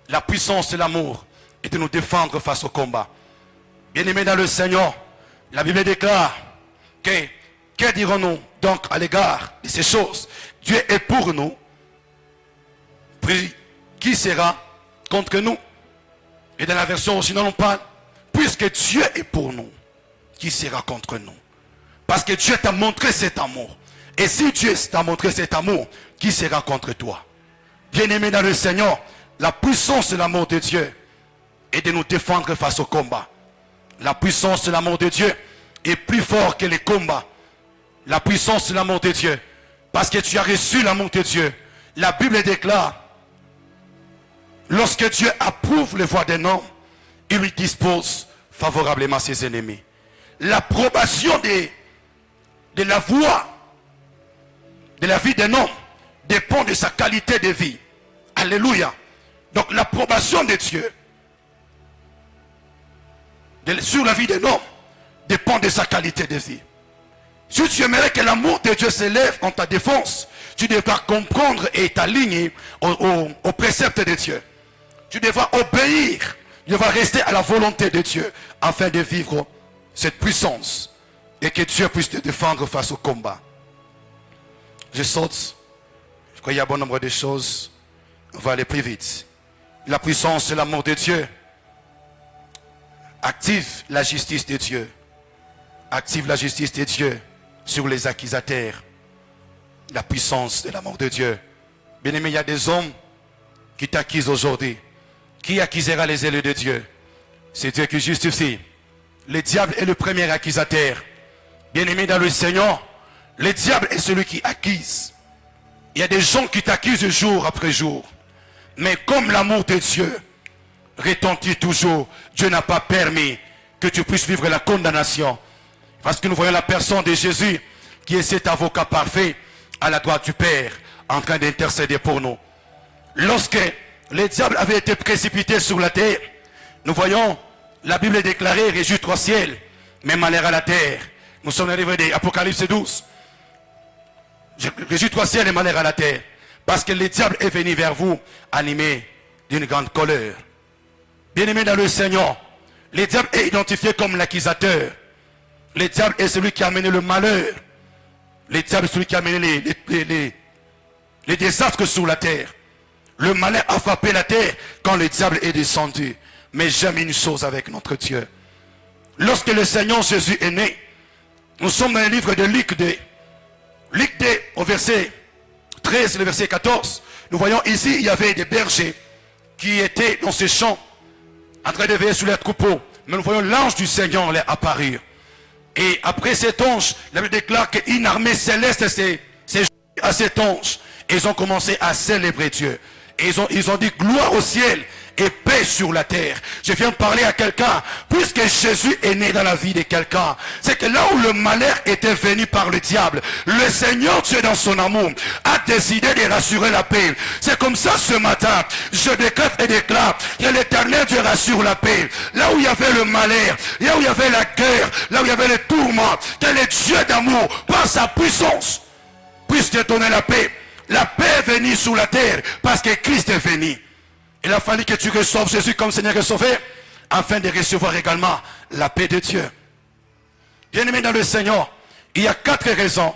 La puissance et l'amour est de nous défendre face au combat. Bien-aimé dans le Seigneur, la Bible déclare que dirons-nous donc à l'égard de ces choses? Dieu est pour nous. Puis qui sera contre nous? Et dans la version originale on parle, puisque Dieu est pour nous, qui sera contre nous? Parce que Dieu t'a montré cet amour. Et si Dieu t'a montré cet amour, qui sera contre toi? Bien-aimé dans le Seigneur, la puissance de l'amour de Dieu est de nous défendre face au combat. La puissance de l'amour de Dieu est plus fort que les combats. La puissance de l'amour de Dieu. Parce que tu as reçu l'amour de Dieu. La Bible déclare, lorsque Dieu approuve les voies d'un homme, il lui dispose favorablement à ses ennemis. L'approbation de la voie de la vie d'un homme dépend de sa qualité de vie. Alléluia. Donc l'approbation de Dieu sur la vie d'un homme dépend de sa qualité de vie. Si tu aimerais que l'amour de Dieu s'élève en ta défense, tu devras comprendre et t'aligner aux préceptes de Dieu. Tu devras obéir, tu devras rester à la volonté de Dieu afin de vivre cette puissance et que Dieu puisse te défendre face au combat. Je saute. Je crois qu'il y a bon nombre de choses. On va aller plus vite. La puissance et l'amour de Dieu active la justice de Dieu. Active la justice de Dieu sur les accusateurs. La puissance et l'amour de Dieu. Bien aimé, il y a des hommes qui t'accusent aujourd'hui. Qui accusera les élus de Dieu? C'est Dieu qui justifie. Le diable est le premier accusateur. Bien aimé dans le Seigneur, le diable est celui qui accuse. Il y a des gens qui t'accusent jour après jour. Mais comme l'amour de Dieu retentit toujours, Dieu n'a pas permis que tu puisses vivre la condamnation. Parce que nous voyons la personne de Jésus qui est cet avocat parfait à la droite du Père en train d'intercéder pour nous. Lorsque le diable avait été précipité sur la terre, nous voyons la Bible déclarer réjouis-toi ciel, mais malheur à la terre. Nous sommes arrivés d'Apocalypse 12. Réjouis-toi ciel et malheur à la terre. Parce que le diable est venu vers vous animé d'une grande colère. Bien-aimé dans le Seigneur, le diable est identifié comme l'accusateur. Le diable est celui qui a amené le malheur. Le diable est celui qui a amené les désastres sur la terre. Le malheur a frappé la terre quand le diable est descendu. Mais j'aime une chose avec notre Dieu. Lorsque le Seigneur Jésus est né, nous sommes dans le livre de Luc 2. Luc 2, au verset 13, le verset 14. Nous voyons ici, il y avait des bergers qui étaient dans ces champs, en train de veiller sur les troupeaux. Mais nous voyons l'ange du Seigneur leur apparu. Et après cet ange, la Bible déclare qu'une armée céleste s'est à cet ange. Et ils ont commencé à célébrer Dieu. Et ils ont dit gloire au ciel et paix sur la terre. Je viens de parler à quelqu'un. Puisque Jésus est né dans la vie de quelqu'un, c'est que là où le malheur était venu par le diable, le Seigneur Dieu dans son amour a décidé de rassurer la paix. C'est comme ça ce matin, je décrète et déclare que l'Éternel Dieu rassure la paix. Là où il y avait le malheur, là où il y avait la guerre, là où il y avait le tourment, que le Dieu d'amour, par sa puissance, puisse te donner la paix. La paix est venue sur la terre parce que Christ est venu. Il a fallu que tu reçoives Jésus comme Seigneur et Sauveur afin de recevoir également la paix de Dieu. Bien-aimé dans le Seigneur, il y a 4 raisons.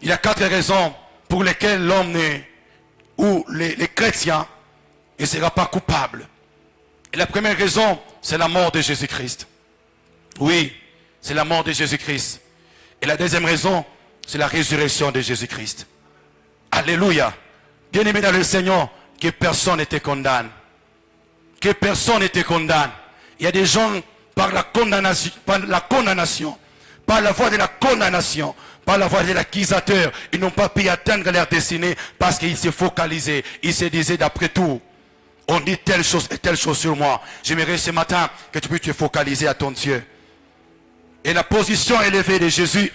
Il y a 4 raisons pour lesquelles l'homme ou les chrétiens ne sera pas coupable. Et la première raison, c'est la mort de Jésus-Christ. Oui, c'est la mort de Jésus-Christ. Et la deuxième raison, c'est la résurrection de Jésus-Christ. Alléluia. Bien-aimé dans le Seigneur, que personne ne te condamne. Que personne ne te condamne. Il y a des gens par la condamnation, par la voie de la condamnation, par la voie de l'accusateur. Ils n'ont pas pu atteindre leur destinée parce qu'ils se focalisaient. Ils se disaient d'après tout, on dit telle chose et telle chose sur moi. J'aimerais ce matin que tu puisses te focaliser à ton Dieu. Et la position élevée de Jésus,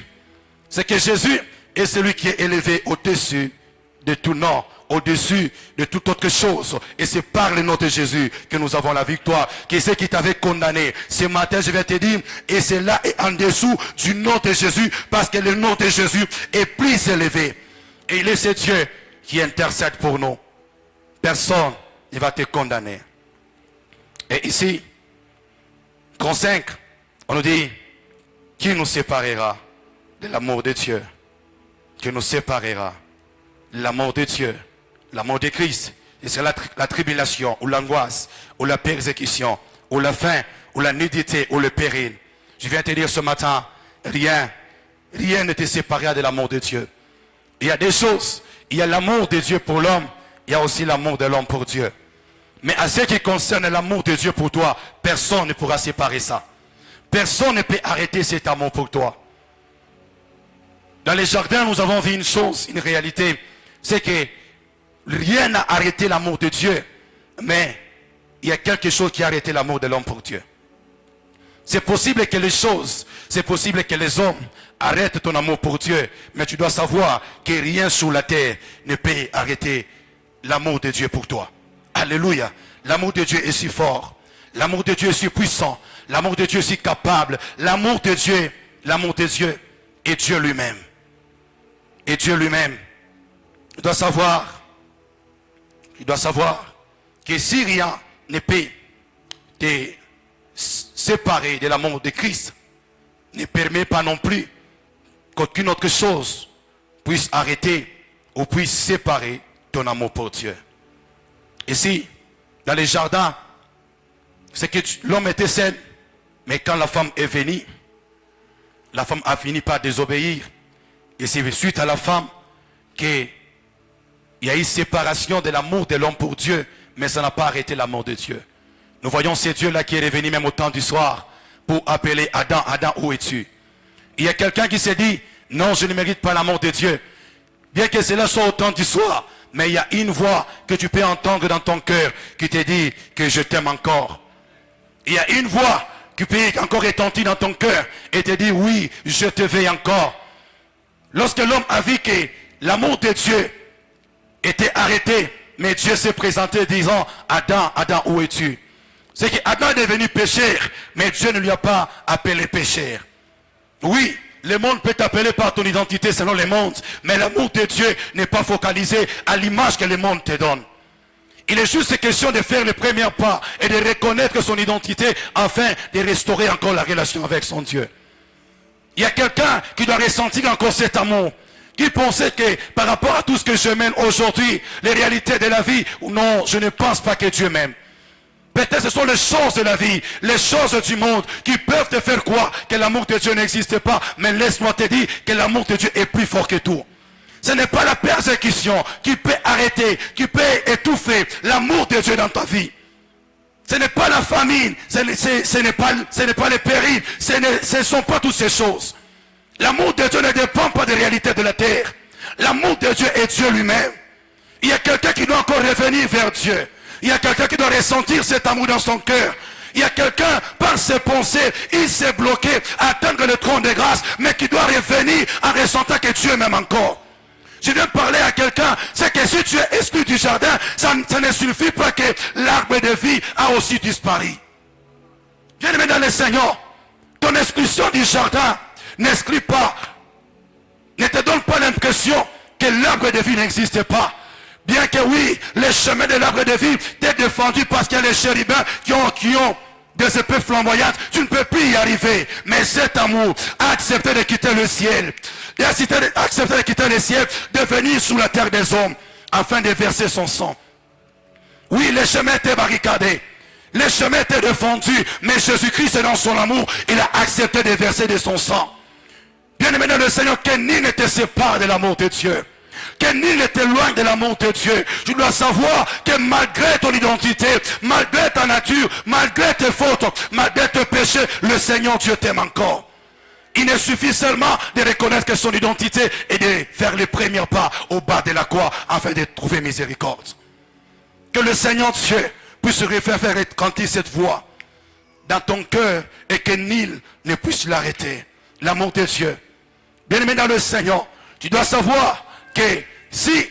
c'est que Jésus est celui qui est élevé au-dessus de tout nom, au-dessus de toute autre chose. Et c'est par le nom de Jésus que nous avons la victoire. Qui c'est qui t'avait condamné? Ce matin, je vais te dire, et cela est en dessous du nom de Jésus, parce que le nom de Jésus est plus élevé. Et il est ce Dieu qui intercède pour nous. Personne ne va te condamner. Et ici, Grand 5, on nous dit, qui nous séparera de l'amour de Dieu? Qui nous séparera de l'amour de Dieu, l'amour de Christ? Et c'est la tribulation, ou l'angoisse, ou la persécution, ou la faim, ou la nudité, ou le péril. Je viens te dire ce matin, rien ne te séparera de l'amour de Dieu. Il y a des choses, il y a l'amour de Dieu pour l'homme, il y a aussi l'amour de l'homme pour Dieu. Mais à ce qui concerne l'amour de Dieu pour toi, personne ne pourra séparer ça. Personne ne peut arrêter cet amour pour toi. Dans les jardins, nous avons vu une chose, une réalité, c'est que rien n'a arrêté l'amour de Dieu, mais il y a quelque chose qui a arrêté l'amour de l'homme pour Dieu. C'est possible que les choses, c'est possible que les hommes arrêtent ton amour pour Dieu, mais tu dois savoir que rien sur la terre ne peut arrêter l'amour de Dieu pour toi. Alléluia. L'amour de Dieu est si fort. L'amour de Dieu est si puissant. L'amour de Dieu est si capable. L'amour de Dieu est Dieu lui-même. Et Dieu lui-même, il doit savoir que si rien ne peut te séparer de l'amour de Christ, ne permet pas non plus qu'aucune autre chose puisse arrêter ou puisse séparer ton amour pour Dieu. Ici, dans les jardins, c'est que l'homme était seul, mais quand la femme est venue, la femme a fini par désobéir. Et c'est suite à la femme qu'il y a eu séparation de l'amour de l'homme pour Dieu, mais ça n'a pas arrêté l'amour de Dieu. Nous voyons ce Dieu-là qui est revenu même au temps du soir pour appeler Adam, Adam, où es-tu? Il y a quelqu'un qui s'est dit, non, je ne mérite pas l'amour de Dieu. Bien que cela soit au temps du soir, mais il y a une voix que tu peux entendre dans ton cœur qui te dit que je t'aime encore. Il y a une voix qui peut encore retentir dans ton cœur et te dire, oui, je te veux encore. Lorsque l'homme a vu que l'amour de Dieu était arrêté, mais Dieu s'est présenté disant, Adam, Adam, où es-tu? C'est qu'Adam est devenu pécheur, mais Dieu ne lui a pas appelé pécheur. Oui, le monde peut t'appeler par ton identité selon le monde, mais l'amour de Dieu n'est pas focalisé à l'image que le monde te donne. Il est juste question de faire le premier pas et de reconnaître son identité afin de restaurer encore la relation avec son Dieu. Il y a quelqu'un qui doit ressentir encore cet amour, qui pensait que par rapport à tout ce que je mène aujourd'hui, les réalités de la vie, non, je ne pense pas que Dieu m'aime. Peut-être ce sont les choses de la vie, les choses du monde qui peuvent te faire croire que l'amour de Dieu n'existe pas. Mais laisse-moi te dire que l'amour de Dieu est plus fort que tout. Ce n'est pas la persécution qui peut arrêter, qui peut étouffer l'amour de Dieu dans ta vie. Ce n'est pas la famine, ce n'est pas les périls, ce ne sont pas toutes ces choses. L'amour de Dieu ne dépend pas des réalités de la terre. L'amour de Dieu est Dieu lui-même. Il y a quelqu'un qui doit encore revenir vers Dieu. Il y a quelqu'un qui doit ressentir cet amour dans son cœur. Il y a quelqu'un, par ses pensées, il s'est bloqué à atteindre le trône de grâce, mais qui doit revenir en ressentant que Dieu m'aime encore. Je viens de parler à quelqu'un, c'est que si tu es exclu du jardin, ça ne suffit pas que l'arbre de vie a aussi disparu. Bien-aimé dans le Seigneur, ton exclusion du jardin n'exclut pas, ne te donne pas l'impression que l'arbre de vie n'existe pas. Bien que oui, le chemin de l'arbre de vie t'est défendu parce qu'il y a les chérubins qui ont des épées flamboyantes, tu ne peux plus y arriver. Mais cet amour a accepté de quitter le ciel. Il a accepté de quitter le ciel, de venir sous la terre des hommes, afin de verser son sang. Oui, le chemin était barricadé. Le chemin était défendu, mais Jésus-Christ, dans son amour, il a accepté de verser de son sang. Bien-aimé dans le Seigneur, que nul ne te sépare de l'amour de Dieu. Que nul ne t'éloigne de l'amour de Dieu. Tu dois savoir que malgré ton identité, malgré ta nature, malgré tes fautes, malgré tes péchés, le Seigneur Dieu t'aime encore. Il ne suffit seulement de reconnaître que son identité et de faire les premiers pas au bas de la croix afin de trouver miséricorde. Que le Seigneur Dieu puisse faire grandir cette voix dans ton cœur et que nul ne puisse l'arrêter. L'amour de Dieu. Bien-aimé dans le Seigneur, tu dois savoir que si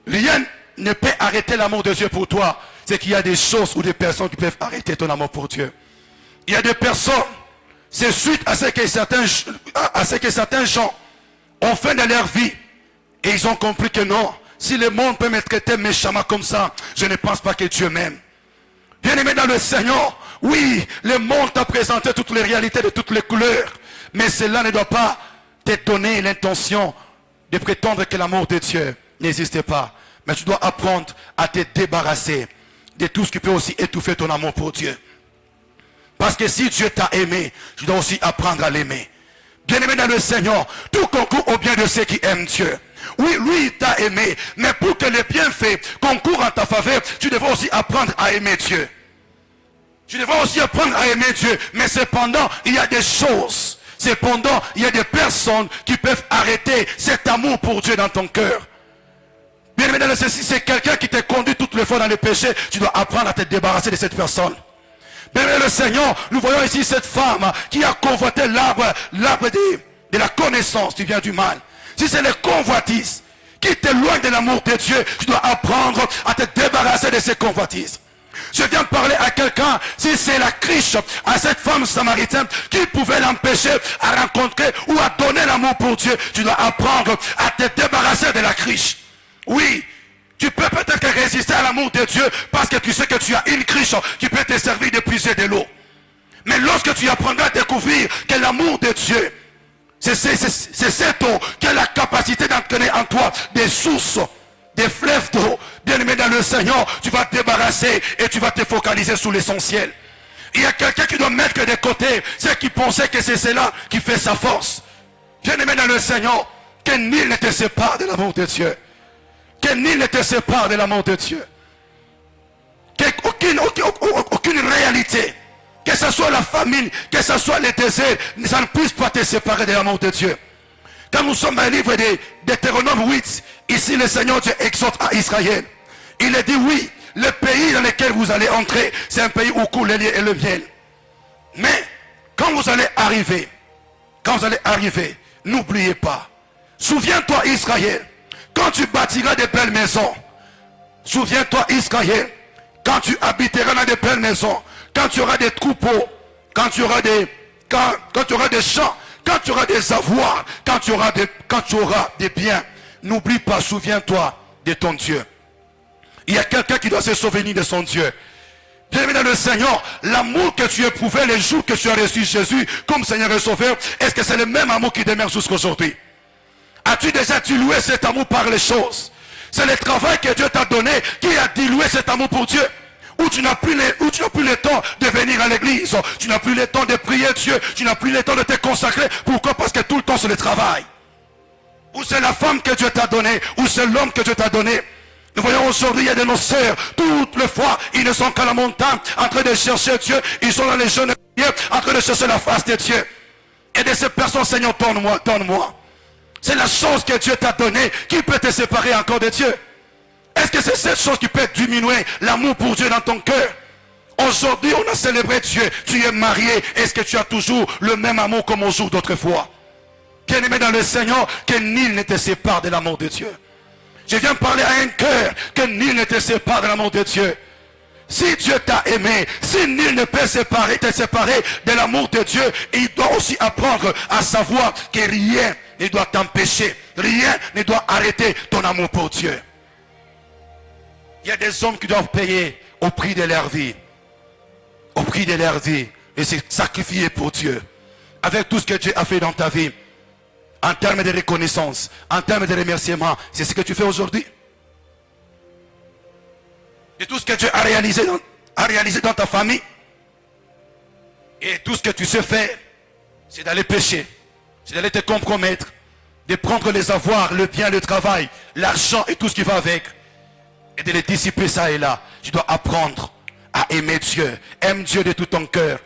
rien ne peut arrêter l'amour de Dieu pour toi, c'est qu'il y a des choses ou des personnes qui peuvent arrêter ton amour pour Dieu. Il y a des personnes, c'est suite à ce que certains gens ont fait de leur vie et ils ont compris que non, si le monde peut me traiter méchamment comme ça, je ne pense pas que Dieu m'aime. Bien-aimé dans le Seigneur, oui, le monde t'a présenté toutes les réalités de toutes les couleurs, mais cela ne doit pas te donner l'intention de prétendre que l'amour de Dieu n'existe pas. Mais tu dois apprendre à te débarrasser de tout ce qui peut aussi étouffer ton amour pour Dieu. Parce que si Dieu t'a aimé, tu dois aussi apprendre à l'aimer. Bien-aimé dans le Seigneur, tout concourt au bien de ceux qui aiment Dieu. Oui, lui, il t'a aimé, mais pour que les bienfaits concourent en ta faveur, tu devras aussi apprendre à aimer Dieu. Tu devras aussi apprendre à aimer Dieu. Mais cependant, il y a des choses. Cependant, il y a des personnes qui peuvent arrêter cet amour pour Dieu dans ton cœur. Bien aimé dans le Seigneur, si c'est quelqu'un qui te conduit toutes les fois dans le péché, tu dois apprendre à te débarrasser de cette personne. Bien aimé le Seigneur, nous voyons ici cette femme qui a convoité l'arbre de la connaissance du bien du mal. Si c'est le convoitise qui t'éloigne de l'amour de Dieu, tu dois apprendre à te débarrasser de ces convoitises. Je viens parler à quelqu'un, si c'est la criche à cette femme samaritaine qui pouvait l'empêcher à rencontrer ou à donner l'amour pour Dieu, tu dois apprendre à te débarrasser de la criche. Oui, tu peux peut-être résister à l'amour de Dieu parce que tu sais que tu as une criche qui peut te servir de puiser de l'eau. Mais lorsque tu apprendras à découvrir que l'amour de Dieu, c'est cette eau qui a la capacité d'entraîner en toi des sources, des fleuves d'eau. Bien aimé dans le Seigneur, tu vas te débarrasser et tu vas te focaliser sur l'essentiel. Il y a quelqu'un qui doit mettre de côté ceux qui pensaient que c'est cela qui fait sa force. Bien aimé dans le Seigneur, que nul ne te sépare de l'amour de Dieu. Que nul ne te sépare de l'amour de Dieu. Aucune réalité, que ce soit la famine, que ce soit les déserts, ça ne puisse pas te séparer de l'amour de Dieu. Quand nous sommes dans le livre de Deutéronome 8, ici le Seigneur Dieu exhorte à Israël. Il a dit oui, le pays dans lequel vous allez entrer, c'est un pays où coule le lait et le miel. Mais quand vous allez arriver, n'oubliez pas, souviens-toi Israël, quand tu bâtiras de belles maisons, souviens-toi Israël, quand tu habiteras dans de belles maisons, quand tu auras des troupeaux, quand tu auras des champs, quand tu auras des avoirs, quand tu auras des biens, n'oublie pas, souviens-toi de ton Dieu. Il y a quelqu'un qui doit se souvenir de son Dieu. Bien-aimé dans le Seigneur, l'amour que tu éprouvais les jours que tu as reçu Jésus comme Seigneur et Sauveur, est-ce que c'est le même amour qui demeure jusqu'aujourd'hui? As-tu déjà dilué cet amour par les choses? C'est le travail que Dieu t'a donné qui a dilué cet amour pour Dieu. Où tu n'as plus le temps de venir à l'église, tu n'as plus le temps de prier Dieu, tu n'as plus le temps de te consacrer. Pourquoi? Parce que tout le temps c'est le travail. Ou c'est la femme que Dieu t'a donnée, ou c'est l'homme que Dieu t'a donné. Nous voyons aujourd'hui, il y a de nos sœurs, toutes les fois, ils ne sont qu'à la montagne, en train de chercher Dieu, ils sont dans les jeunes en train de chercher la face de Dieu. Et de ces personnes, Seigneur, donne-moi, donne-moi. C'est la chose que Dieu t'a donnée qui peut te séparer encore de Dieu. Est-ce que c'est cette chose qui peut diminuer l'amour pour Dieu dans ton cœur? Aujourd'hui, on a célébré Dieu, tu es marié, est-ce que tu as toujours le même amour comme au jour d'autrefois? Bien-aimé dans le Seigneur, que nul ne te sépare de l'amour de Dieu. Je viens parler à un cœur, que nul ne te sépare de l'amour de Dieu. Si Dieu t'a aimé, si nul ne peut te séparer de l'amour de Dieu, il doit aussi apprendre à savoir que rien ne doit t'empêcher, rien ne doit arrêter ton amour pour Dieu. Il y a des hommes qui doivent payer au prix de leur vie. Au prix de leur vie. Et se sacrifier pour Dieu. Avec tout ce que Dieu a fait dans ta vie. En termes de reconnaissance. En termes de remerciement. C'est ce que tu fais aujourd'hui. Et tout ce que Dieu a réalisé dans ta famille. Et tout ce que tu sais faire. C'est d'aller pécher. C'est d'aller te compromettre. De prendre les avoirs, le bien, le travail. L'argent et tout ce qui va avec. Et de les dissiper ça et là. Tu dois apprendre à aimer Dieu. Aime Dieu de tout ton cœur.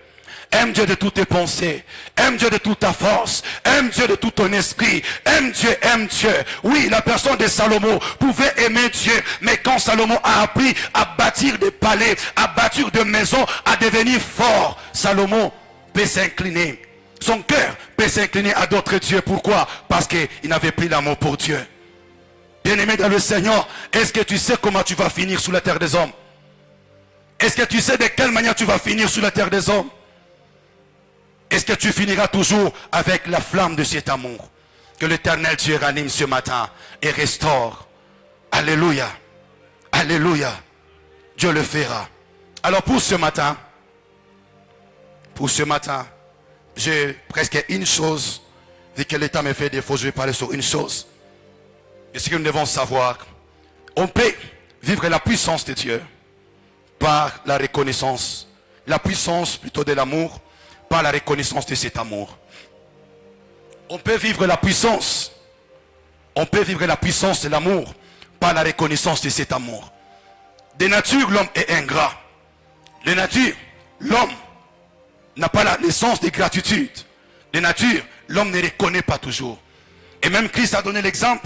Aime Dieu de toutes tes pensées. Aime Dieu de toute ta force. Aime Dieu de tout ton esprit. Aime Dieu, aime Dieu. Oui, la personne de Salomon pouvait aimer Dieu. Mais quand Salomon a appris à bâtir des palais, à bâtir des maisons, à devenir fort, Salomon peut s'incliner. Son cœur peut s'incliner à d'autres dieux. Pourquoi? Parce qu'il n'avait plus l'amour pour Dieu. Bien-aimé dans le Seigneur, est-ce que tu sais comment tu vas finir sur la terre des hommes? Est-ce que tu sais de quelle manière tu vas finir sur la terre des hommes? Est-ce que tu finiras toujours avec la flamme de cet amour? Que l'Éternel Dieu ranime ce matin et restaure. Alléluia. Alléluia. Dieu le fera. Alors pour ce matin, j'ai presque une chose. Vu que l'État me fait défaut, je vais parler sur une chose. Et ce que nous devons savoir, on peut vivre la puissance de Dieu par la reconnaissance. La puissance plutôt de l'amour, par la reconnaissance de cet amour. On peut vivre la puissance. On peut vivre la puissance de l'amour par la reconnaissance de cet amour. De nature, l'homme est ingrat. De nature, l'homme n'a pas la naissance de gratitude. De nature, l'homme ne reconnaît pas toujours. Et même Christ a donné l'exemple.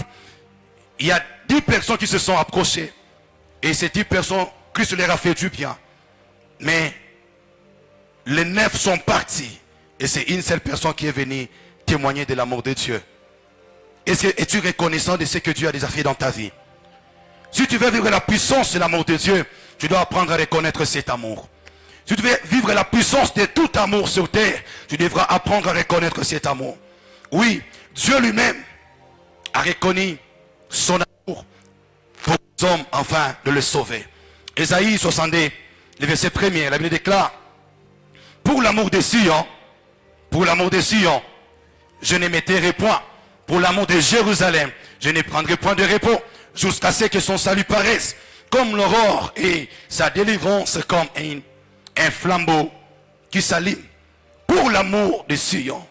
Il y a 10 personnes qui se sont approchées. Et ces 10 personnes, Christ leur a fait du bien. Mais les 9 sont partis. Et c'est une seule personne qui est venue témoigner de l'amour de Dieu. Es-tu reconnaissant de ce que Dieu a déjà fait dans ta vie? Si tu veux vivre la puissance de l'amour de Dieu, tu dois apprendre à reconnaître cet amour. Si tu veux vivre la puissance de tout amour sur terre, tu devras apprendre à reconnaître cet amour. Oui, Dieu lui-même a reconnu son amour pour les hommes, afin de le sauver. Ésaïe 62, le verset 1er, la Bible déclare: pour l'amour de Sion, je ne m'étairai point. Pour l'amour de Jérusalem, je ne prendrai point de repos, jusqu'à ce que son salut paraisse comme l'aurore et sa délivrance comme un flambeau qui s'allume. Pour l'amour de Sion,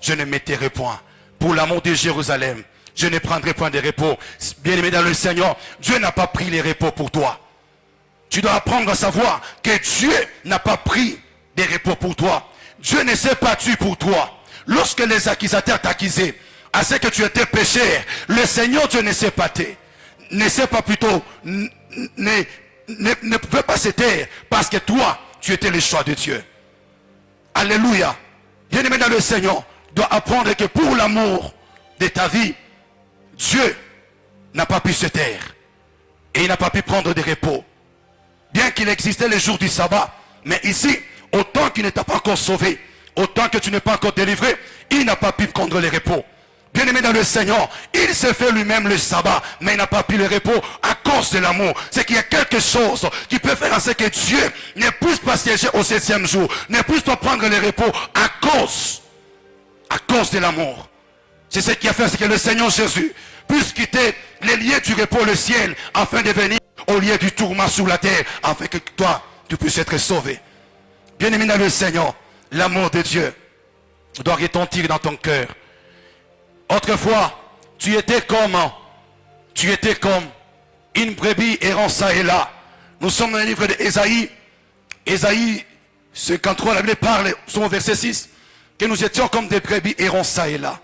je ne m'étairai point. Pour l'amour de Jérusalem, je ne prendrai point de repos. Bien-aimé dans le Seigneur, Dieu n'a pas pris les repos pour toi. Tu dois apprendre à savoir que Dieu n'a pas pris des repos pour toi. Dieu ne s'est pas tué pour toi. Lorsque les accusateurs t'accusaient à ce que tu étais pécheur, le Seigneur Dieu ne s'est pas tué. Ne s'est pas plutôt, ne peut pas se taire, parce que toi, tu étais le choix de Dieu. Alléluia. Bien-aimé dans le Seigneur, tu dois apprendre que pour l'amour de ta vie, Dieu n'a pas pu se taire. Et il n'a pas pu prendre de repos. Bien qu'il existait le jour du sabbat, mais ici, autant qu'il ne t'a pas encore sauvé, autant que tu n'es pas encore délivré, il n'a pas pu prendre le repos. Bien-aimé dans le Seigneur, il s'est fait lui-même le sabbat, mais il n'a pas pu le repos à cause de l'amour. C'est qu'il y a quelque chose qui peut faire en sorte que Dieu ne puisse pas siéger au 7e jour, ne puisse pas prendre le repos à cause de l'amour. C'est ce qui a fait, c'est que le Seigneur Jésus puisse quitter les lieux du repos, le ciel, afin de venir au lieu du tourment sur la terre, afin que toi, tu puisses être sauvé. Bien-aimé dans le Seigneur, l'amour de Dieu doit retentir dans ton cœur. Autrefois, tu étais comme une brebis errant ça et là. Nous sommes dans le livre d'Ésaïe. Ésaïe 53, la Bible parle, au verset 6, que nous étions comme des brebis errant ça et là.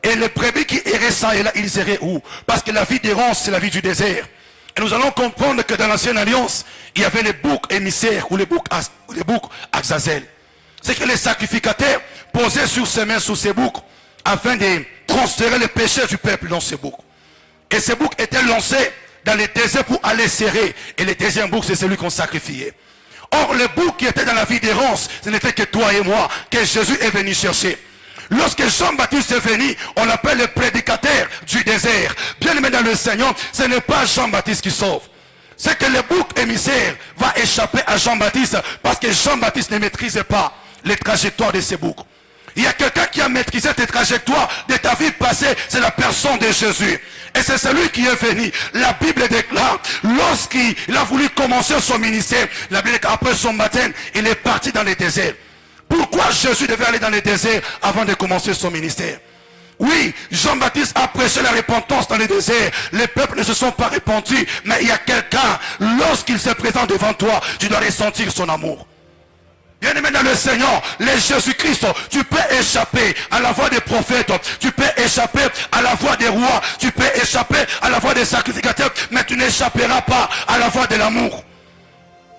Et les brebis qui erraient ça et là, ils iraient où? Parce que la vie d'errance, c'est la vie du désert. Et nous allons comprendre que dans l'ancienne alliance, il y avait les boucs émissaires ou les boucs Azazel. C'est que les sacrificateurs posaient sur ses mains, sur ces boucs, afin de transférer les péchés du peuple dans ces boucs. Et ces boucs étaient lancés dans les déserts pour aller serrer. Et le deuxième bouc, c'est celui qu'on sacrifiait. Or, le bouc qui était dans la vie d'errance, ce n'était que toi et moi, que Jésus est venu chercher. Lorsque Jean-Baptiste est venu, on l'appelle le prédicateur du désert. Bien aimé dans le Seigneur, ce n'est pas Jean-Baptiste qui sauve. C'est que le bouc émissaire va échapper à Jean-Baptiste, parce que Jean-Baptiste ne maîtrisait pas les trajectoires de ces boucs. Il y a quelqu'un qui a maîtrisé tes trajectoires de ta vie passée, c'est la personne de Jésus. Et c'est celui qui est venu. La Bible déclare, lorsqu'il a voulu commencer son ministère, la Bible déclare, après son baptême, il est parti dans le désert. Pourquoi Jésus devait aller dans le désert avant de commencer son ministère? Oui, Jean-Baptiste a prêché la repentance dans le désert. Les peuples ne se sont pas répandus. Mais il y a quelqu'un, lorsqu'il se présente devant toi, tu dois ressentir son amour. Bien-aimé dans le Seigneur, les Jésus-Christ, tu peux échapper à la voix des prophètes, tu peux échapper à la voix des rois, tu peux échapper à la voix des sacrificateurs, mais tu n'échapperas pas à la voix de l'amour.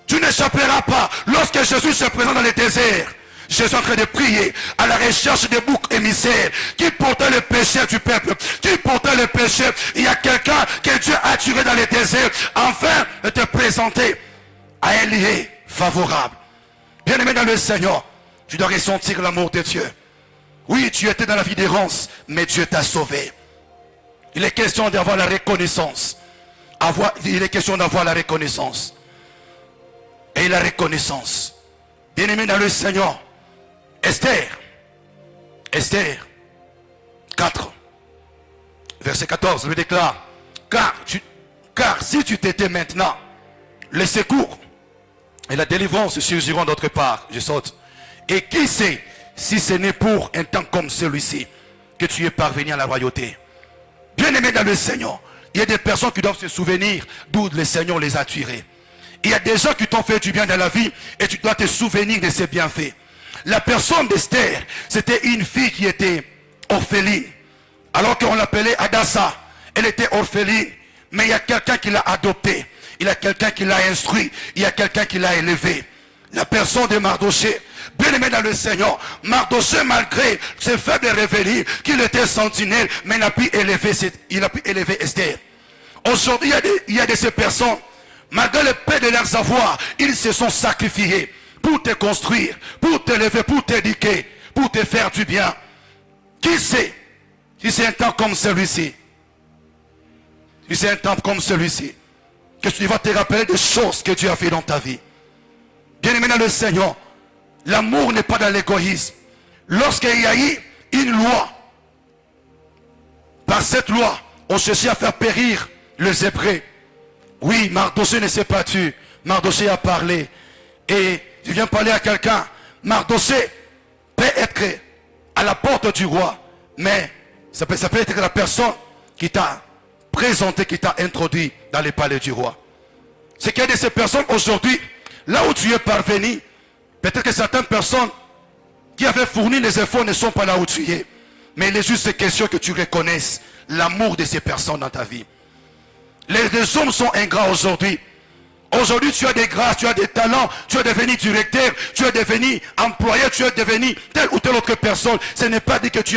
Tu n'échapperas pas. Lorsque Jésus se présente dans le désert, Jésus est en train de prier à la recherche des boucs émissaires qui portaient le péché du peuple, qui portaient le péché. Il y a quelqu'un que Dieu a attiré dans le désert afin de te présenter à un lieu favorable. Bien-aimé dans le Seigneur, tu dois ressentir l'amour de Dieu. Oui, tu étais dans la vie d'errance, mais Dieu t'a sauvé. Il est question d'avoir la reconnaissance. Il est question d'avoir la reconnaissance. Et la reconnaissance. Bien-aimé dans le Seigneur, Esther 4, verset 14, le déclare. Car si tu t'étais maintenant, le secours et la délivrance surgiront d'autre part. Je saute. Et qui sait si ce n'est pour un temps comme celui-ci que tu es parvenu à la royauté. Bien-aimé dans le Seigneur, il y a des personnes qui doivent se souvenir d'où le Seigneur les a tirés. Il y a des gens qui t'ont fait du bien dans la vie et tu dois te souvenir de ces bienfaits. La personne d'Esther, c'était une fille qui était orpheline. Alors qu'on l'appelait Adassa, elle était orpheline. Mais il y a quelqu'un qui l'a adoptée. Il y a quelqu'un qui l'a instruit. Il y a quelqu'un qui l'a élevé. La personne de Mardoché, bien aimé dans le Seigneur. Mardoché, malgré ses faibles révélations, qu'il était sentinelle, mais il a pu élever Esther. Aujourd'hui, il y a de ces personnes, malgré le paix de leurs avoirs, ils se sont sacrifiés pour te construire, pour t'élever, pour t'éduquer, pour te faire du bien. Qui sait si c'est un temps comme celui-ci, si c'est un temps comme celui-ci, que tu vas te rappeler des choses que Dieu a fait dans ta vie. Bien-aimé dans le Seigneur, l'amour n'est pas dans l'égoïsme. Lorsqu'il y a eu une loi, par cette loi, on cherchait à faire périr les Hébreux. Oui, Mardoché ne s'est pas tué. Mardoché a parlé. Et je viens parler à quelqu'un. Mardoché peut être à la porte du roi, mais ça peut être la personne qui t'a présenté, qui t'a introduit dans les palais du roi. C'est qu'il y a de ces personnes aujourd'hui, là où tu es parvenu, peut-être que certaines personnes qui avaient fourni les efforts ne sont pas là où tu es. Mais il est juste question que tu reconnaisses l'amour de ces personnes dans ta vie. Les hommes sont ingrats aujourd'hui. Aujourd'hui, tu as des grâces, tu as des talents, tu es devenu directeur, tu es devenu employé, tu es devenu telle ou telle autre personne. Ce n'est pas dit que tu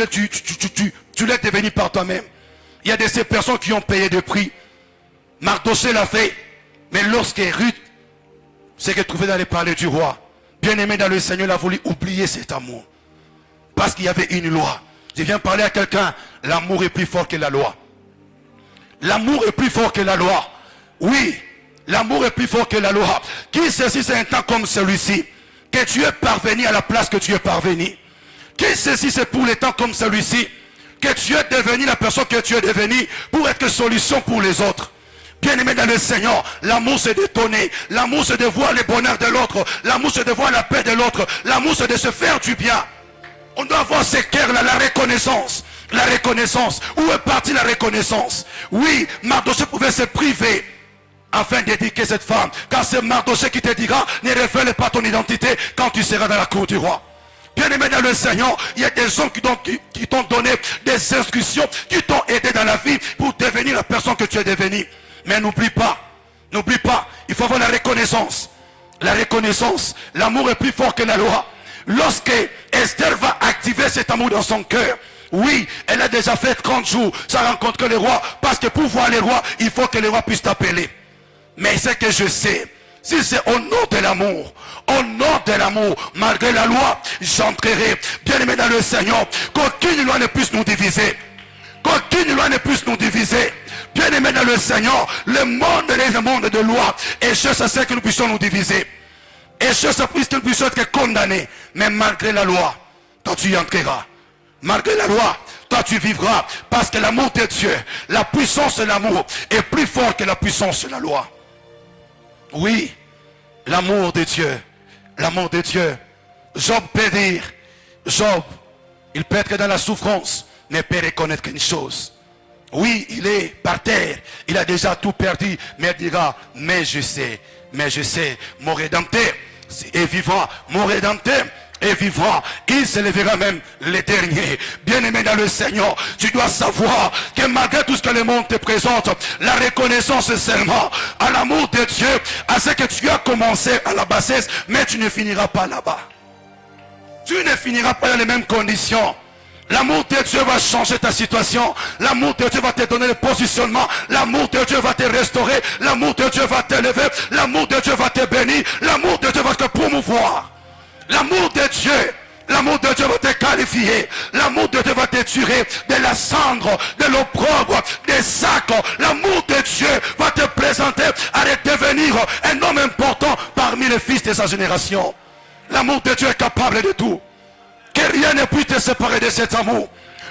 l'es devenu par toi-même. Il y a de ces personnes qui ont payé de prix. Mardoché l'a fait. Mais lorsque Ruth s'est retrouvée dans les palais du roi, bien-aimé dans le Seigneur, il a voulu oublier cet amour. Parce qu'il y avait une loi. Je viens parler à quelqu'un. L'amour est plus fort que la loi. L'amour est plus fort que la loi. Oui, l'amour est plus fort que la loi. Qui sait si c'est un temps comme celui-ci que tu es parvenu à la place que tu es parvenu? Qui sait si c'est pour les temps comme celui-ci que tu es devenu la personne que tu es devenu pour être solution pour les autres? Bien-aimé dans le Seigneur, l'amour c'est de donner, l'amour c'est de voir le bonheur de l'autre, l'amour c'est de voir la paix de l'autre, l'amour c'est de se faire du bien. On doit avoir ces cœurs-là, la reconnaissance. La reconnaissance. Où est partie la reconnaissance? Oui, Mardoché pouvait se priver afin d'éduquer cette femme. Car c'est Mardoché qui te dira, ne révèle pas ton identité quand tu seras dans la cour du roi. Bien-aimé dans le Seigneur, il y a des gens qui t'ont donné des instructions, qui t'ont aidé dans la vie pour devenir la personne que tu es devenu. Mais n'oublie pas, il faut avoir la reconnaissance. La reconnaissance, l'amour est plus fort que la loi. Lorsque Esther va activer cet amour dans son cœur, oui, elle a déjà fait 30 jours sans rencontrer le roi, parce que pour voir le roi, il faut que le roi puisse t'appeler. Mais c'est que je sais, si c'est au nom de l'amour, malgré la loi, j'entrerai. Bien-aimé dans le Seigneur, qu'aucune loi ne puisse nous diviser. Qu'aucune loi ne puisse nous diviser. Bien-aimé dans le Seigneur, le monde est un monde de loi. Et cherche à ce que nous puissions nous diviser. Et cherche à ce que nous puissions être condamnés. Mais malgré la loi, toi tu y entreras. Malgré la loi, toi tu vivras. Parce que l'amour de Dieu, la puissance de l'amour est plus fort que la puissance de la loi. Oui, l'amour de Dieu. L'amour de Dieu. Job peut dire, Job, il peut être dans la souffrance, mais peut reconnaître une chose. Oui, il est par terre, il a déjà tout perdu, mais il dira, mais je sais, mon Rédempteur, est vivant, mon Rédempteur est vivant, il s'élèvera même les derniers. Bien-aimé dans le Seigneur, tu dois savoir que malgré tout ce que le monde te présente, la reconnaissance est seulement à l'amour de Dieu, à ce que tu as commencé à la bassesse, mais tu ne finiras pas là-bas. Tu ne finiras pas dans les mêmes conditions. L'amour de Dieu va changer ta situation. L'amour de Dieu va te donner le positionnement. L'amour de Dieu va te restaurer. L'amour de Dieu va t'élever. L'amour de Dieu va te bénir. L'amour de Dieu va te promouvoir. L'amour de Dieu, l'amour de Dieu va te qualifier. L'amour de Dieu va te tirer de la cendre, de l'opprobre, des sacs. L'amour de Dieu va te présenter à devenir un homme important parmi les fils de sa génération. L'amour de Dieu est capable de tout. Que rien ne puisse te séparer de cet amour.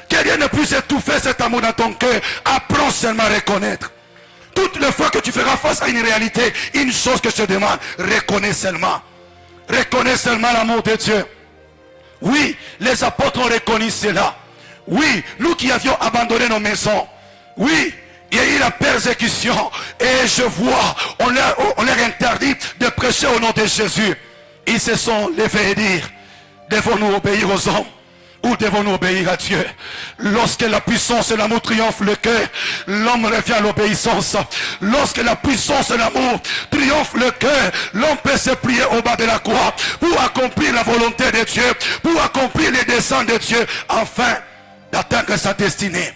Que rien ne puisse étouffer cet amour dans ton cœur. Apprends seulement à reconnaître. Toutes les fois que tu feras face à une réalité, une chose que je te demande, reconnais seulement. Reconnais seulement l'amour de Dieu. Oui, les apôtres ont reconnu cela. Oui, nous qui avions abandonné nos maisons. Oui, il y a eu la persécution. Et je vois, on leur interdit de prêcher au nom de Jésus. Ils se sont levés et dire, devons-nous obéir aux hommes ou devons-nous obéir à Dieu? Lorsque la puissance et l'amour triomphe le cœur, l'homme revient à l'obéissance. Lorsque la puissance et l'amour triomphe le cœur, l'homme peut se plier au bas de la croix pour accomplir la volonté de Dieu, pour accomplir les desseins de Dieu, afin d'atteindre sa destinée.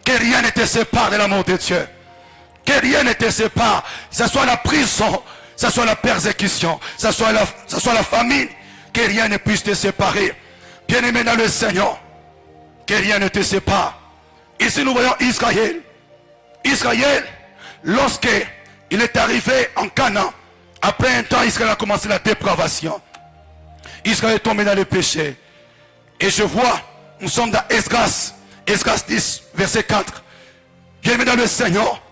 Que rien ne te sépare de l'amour de Dieu. Que rien ne te sépare, que ce soit la prison, que ce soit la persécution, que ce soit la famine, que rien ne puisse te séparer. Bien-aimé dans le Seigneur, que rien ne te sépare. Ici nous voyons Israël. Israël, lorsqu'il est arrivé en Canaan, après un temps, Israël a commencé la dépravation. Israël est tombé dans le péché. Et je vois, nous sommes dans Esdras 10, verset 4. Bien-aimé dans le Seigneur,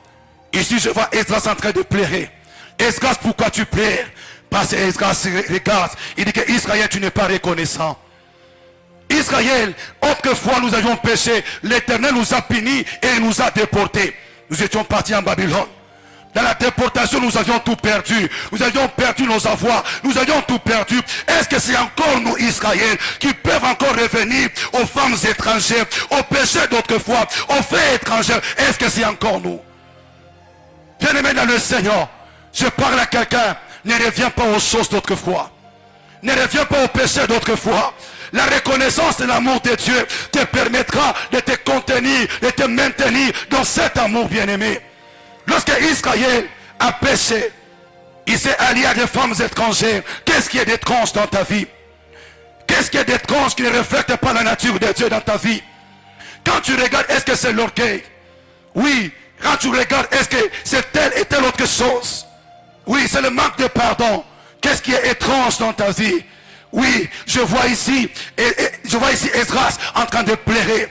ici je vois Esdras en train de pleurer. Esdras, pourquoi tu pleures? Parce que Esdras regarde, il dit que Israël, tu n'es pas reconnaissant. Israël, autrefois nous avions péché, l'Éternel nous a punis et nous a déportés. Nous étions partis en Babylone. Dans la déportation, nous avions tout perdu. Nous avions perdu nos avoirs. Nous avions tout perdu. Est-ce que c'est encore nous, Israël, qui peuvent encore revenir aux femmes étrangères, aux péchés d'autrefois, aux faits étrangers? Est-ce que c'est encore nous? Bien-aimé dans le Seigneur, je parle à quelqu'un, ne reviens pas aux choses d'autrefois. Ne reviens pas aux péchés d'autrefois. La reconnaissance de l'amour de Dieu te permettra de te contenir, de te maintenir dans cet amour bien-aimé. Lorsque Israël a péché, il s'est allié à des femmes étrangères. Qu'est-ce qui est d'étrange dans ta vie? Qu'est-ce qui est d'étrange qui ne reflète pas la nature de Dieu dans ta vie? Quand tu regardes, est-ce que c'est l'orgueil? Oui. Quand tu regardes, est-ce que c'est telle et telle autre chose? Oui, c'est le manque de pardon. Qu'est-ce qui est étrange dans ta vie? Oui, je vois ici Esdras en train de pleurer.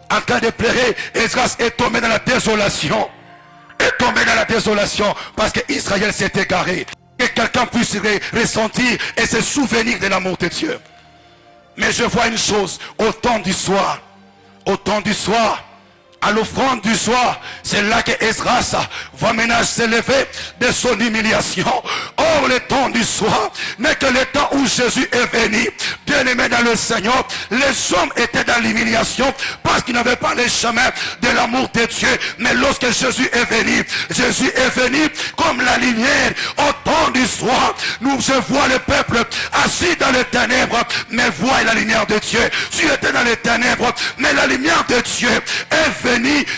En train de pleurer, Esdras est tombé dans la désolation. Est tombé dans la désolation parce qu'Israël s'est égaré. Que quelqu'un puisse ressentir et se souvenir de l'amour de Dieu. Mais je vois une chose, au temps du soir, à l'offrande du soir, c'est là que Esdras va maintenant s'élever de son humiliation. Or, le temps du soir n'est que le temps où Jésus est venu. Bien-aimé dans le Seigneur, les hommes étaient dans l'humiliation parce qu'ils n'avaient pas le chemin de l'amour de Dieu. Mais lorsque Jésus est venu comme la lumière au temps du soir. Je vois le peuple assis dans les ténèbres, mais voit la lumière de Dieu. Tu étais dans les ténèbres, mais la lumière de Dieu est venue.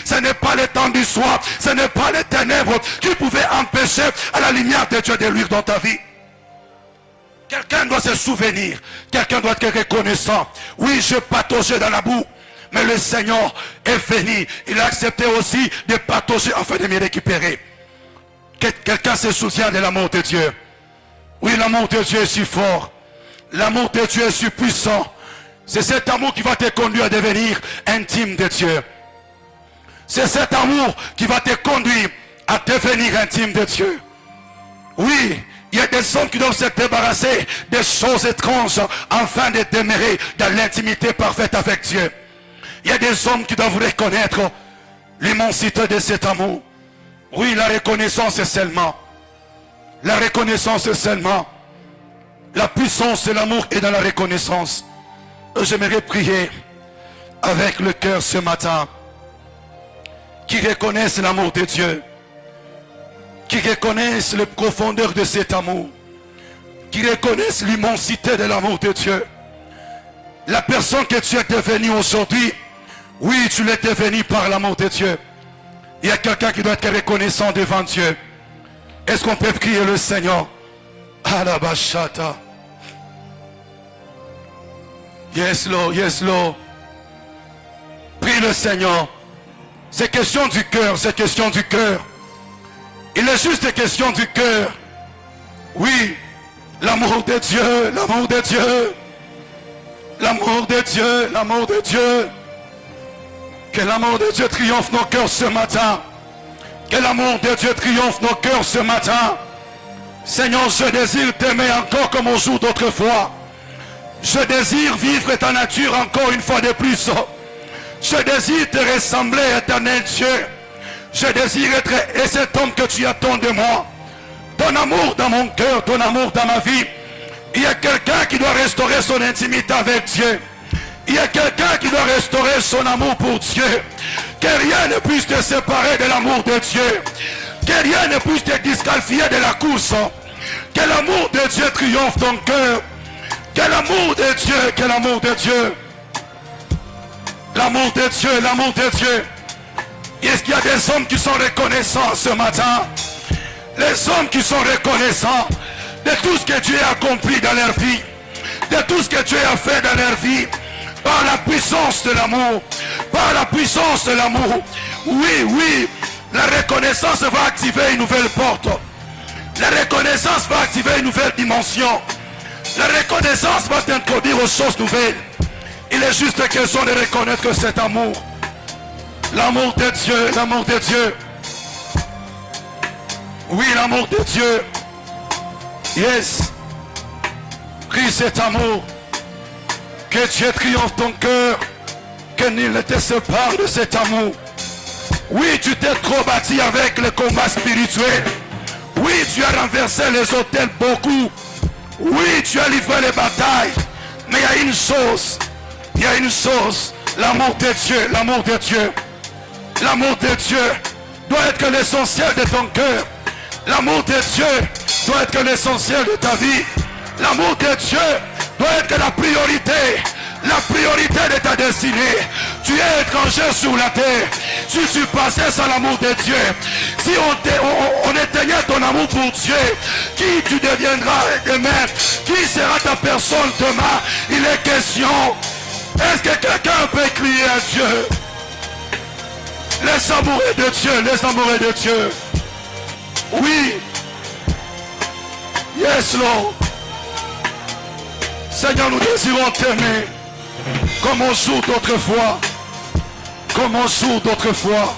Ce n'est pas le temps du soir, ce n'est pas les ténèbres qui pouvaient empêcher à la lumière de Dieu de luire dans ta vie. Quelqu'un doit se souvenir, quelqu'un doit être reconnaissant. Oui, je pataugeais dans la boue, mais le Seigneur est venu. Il a accepté aussi de patauger afin de me récupérer. Quelqu'un se souvient de l'amour de Dieu. Oui, l'amour de Dieu est si fort. L'amour de Dieu est si puissant. C'est cet amour qui va te conduire à devenir intime de Dieu. C'est cet amour qui va te conduire à devenir intime de Dieu. Oui, il y a des hommes qui doivent se débarrasser des choses étranges afin de demeurer dans l'intimité parfaite avec Dieu. Il y a des hommes qui doivent reconnaître l'immensité de cet amour. Oui, la reconnaissance est seulement La puissance de l'amour est dans la reconnaissance. J'aimerais prier avec le cœur ce matin, qui reconnaissent l'amour de Dieu, qui reconnaissent la profondeur de cet amour, qui reconnaissent l'immensité de l'amour de Dieu. La personne que tu es devenue aujourd'hui, oui, tu l'es devenue par l'amour de Dieu. Il y a quelqu'un qui doit être reconnaissant devant Dieu. Est-ce qu'on peut prier le Seigneur? Alabashata. Yes, Lord, yes, Lord. Prie le Seigneur. C'est question du cœur, c'est question du cœur. Il est juste question du cœur. Oui, l'amour de Dieu, l'amour de Dieu. L'amour de Dieu, l'amour de Dieu. Que l'amour de Dieu triomphe nos cœurs ce matin. Que l'amour de Dieu triomphe nos cœurs ce matin. Seigneur, je désire t'aimer encore comme au jour d'autrefois. Je désire vivre ta nature encore une fois de plus. Je désire te ressembler, éternel Dieu. Je désire être cet homme que tu attends de moi. Ton amour dans mon cœur, ton amour dans ma vie. Il y a quelqu'un qui doit restaurer son intimité avec Dieu. Il y a quelqu'un qui doit restaurer son amour pour Dieu. Que rien ne puisse te séparer de l'amour de Dieu. Que rien ne puisse te disqualifier de la course. Que l'amour de Dieu triomphe ton cœur. Que l'amour de Dieu, que l'amour de Dieu. L'amour de Dieu, l'amour de Dieu. Est-ce qu'il y a des hommes qui sont reconnaissants ce matin? Les hommes qui sont reconnaissants de tout ce que Dieu a accompli dans leur vie. De tout ce que Dieu a fait dans leur vie. Par la puissance de l'amour. Par la puissance de l'amour. Oui, oui. La reconnaissance va activer une nouvelle porte. La reconnaissance va activer une nouvelle dimension. La reconnaissance va t'introduire aux choses nouvelles. Il est juste question de reconnaître que cet amour, l'amour de Dieu, l'amour de Dieu. Oui, l'amour de Dieu. Yes. Prie cet amour. Que Dieu triomphe ton cœur. Que nul ne te sépare de cet amour. Oui, tu t'es trop bâti avec le combat spirituel. Oui, tu as renversé les autels beaucoup. Oui, tu as livré les batailles. Mais il y a une chose. Il y a une chose. L'amour de Dieu. L'amour de Dieu. L'amour de Dieu doit être l'essentiel de ton cœur. L'amour de Dieu doit être l'essentiel de ta vie. L'amour de Dieu doit être la priorité. La priorité de ta destinée. Tu es étranger sur la terre. Si tu passais sans l'amour de Dieu, si on éteignait ton amour pour Dieu, qui tu deviendras demain? Qui sera ta personne demain? Il est question. Est-ce que quelqu'un peut crier à Dieu? Les amoureux de Dieu, les amoureux de Dieu. Oui. Yes, Lord. Seigneur, nous désirons t'aimer comme au jour d'autrefois. Comme au jour d'autrefois.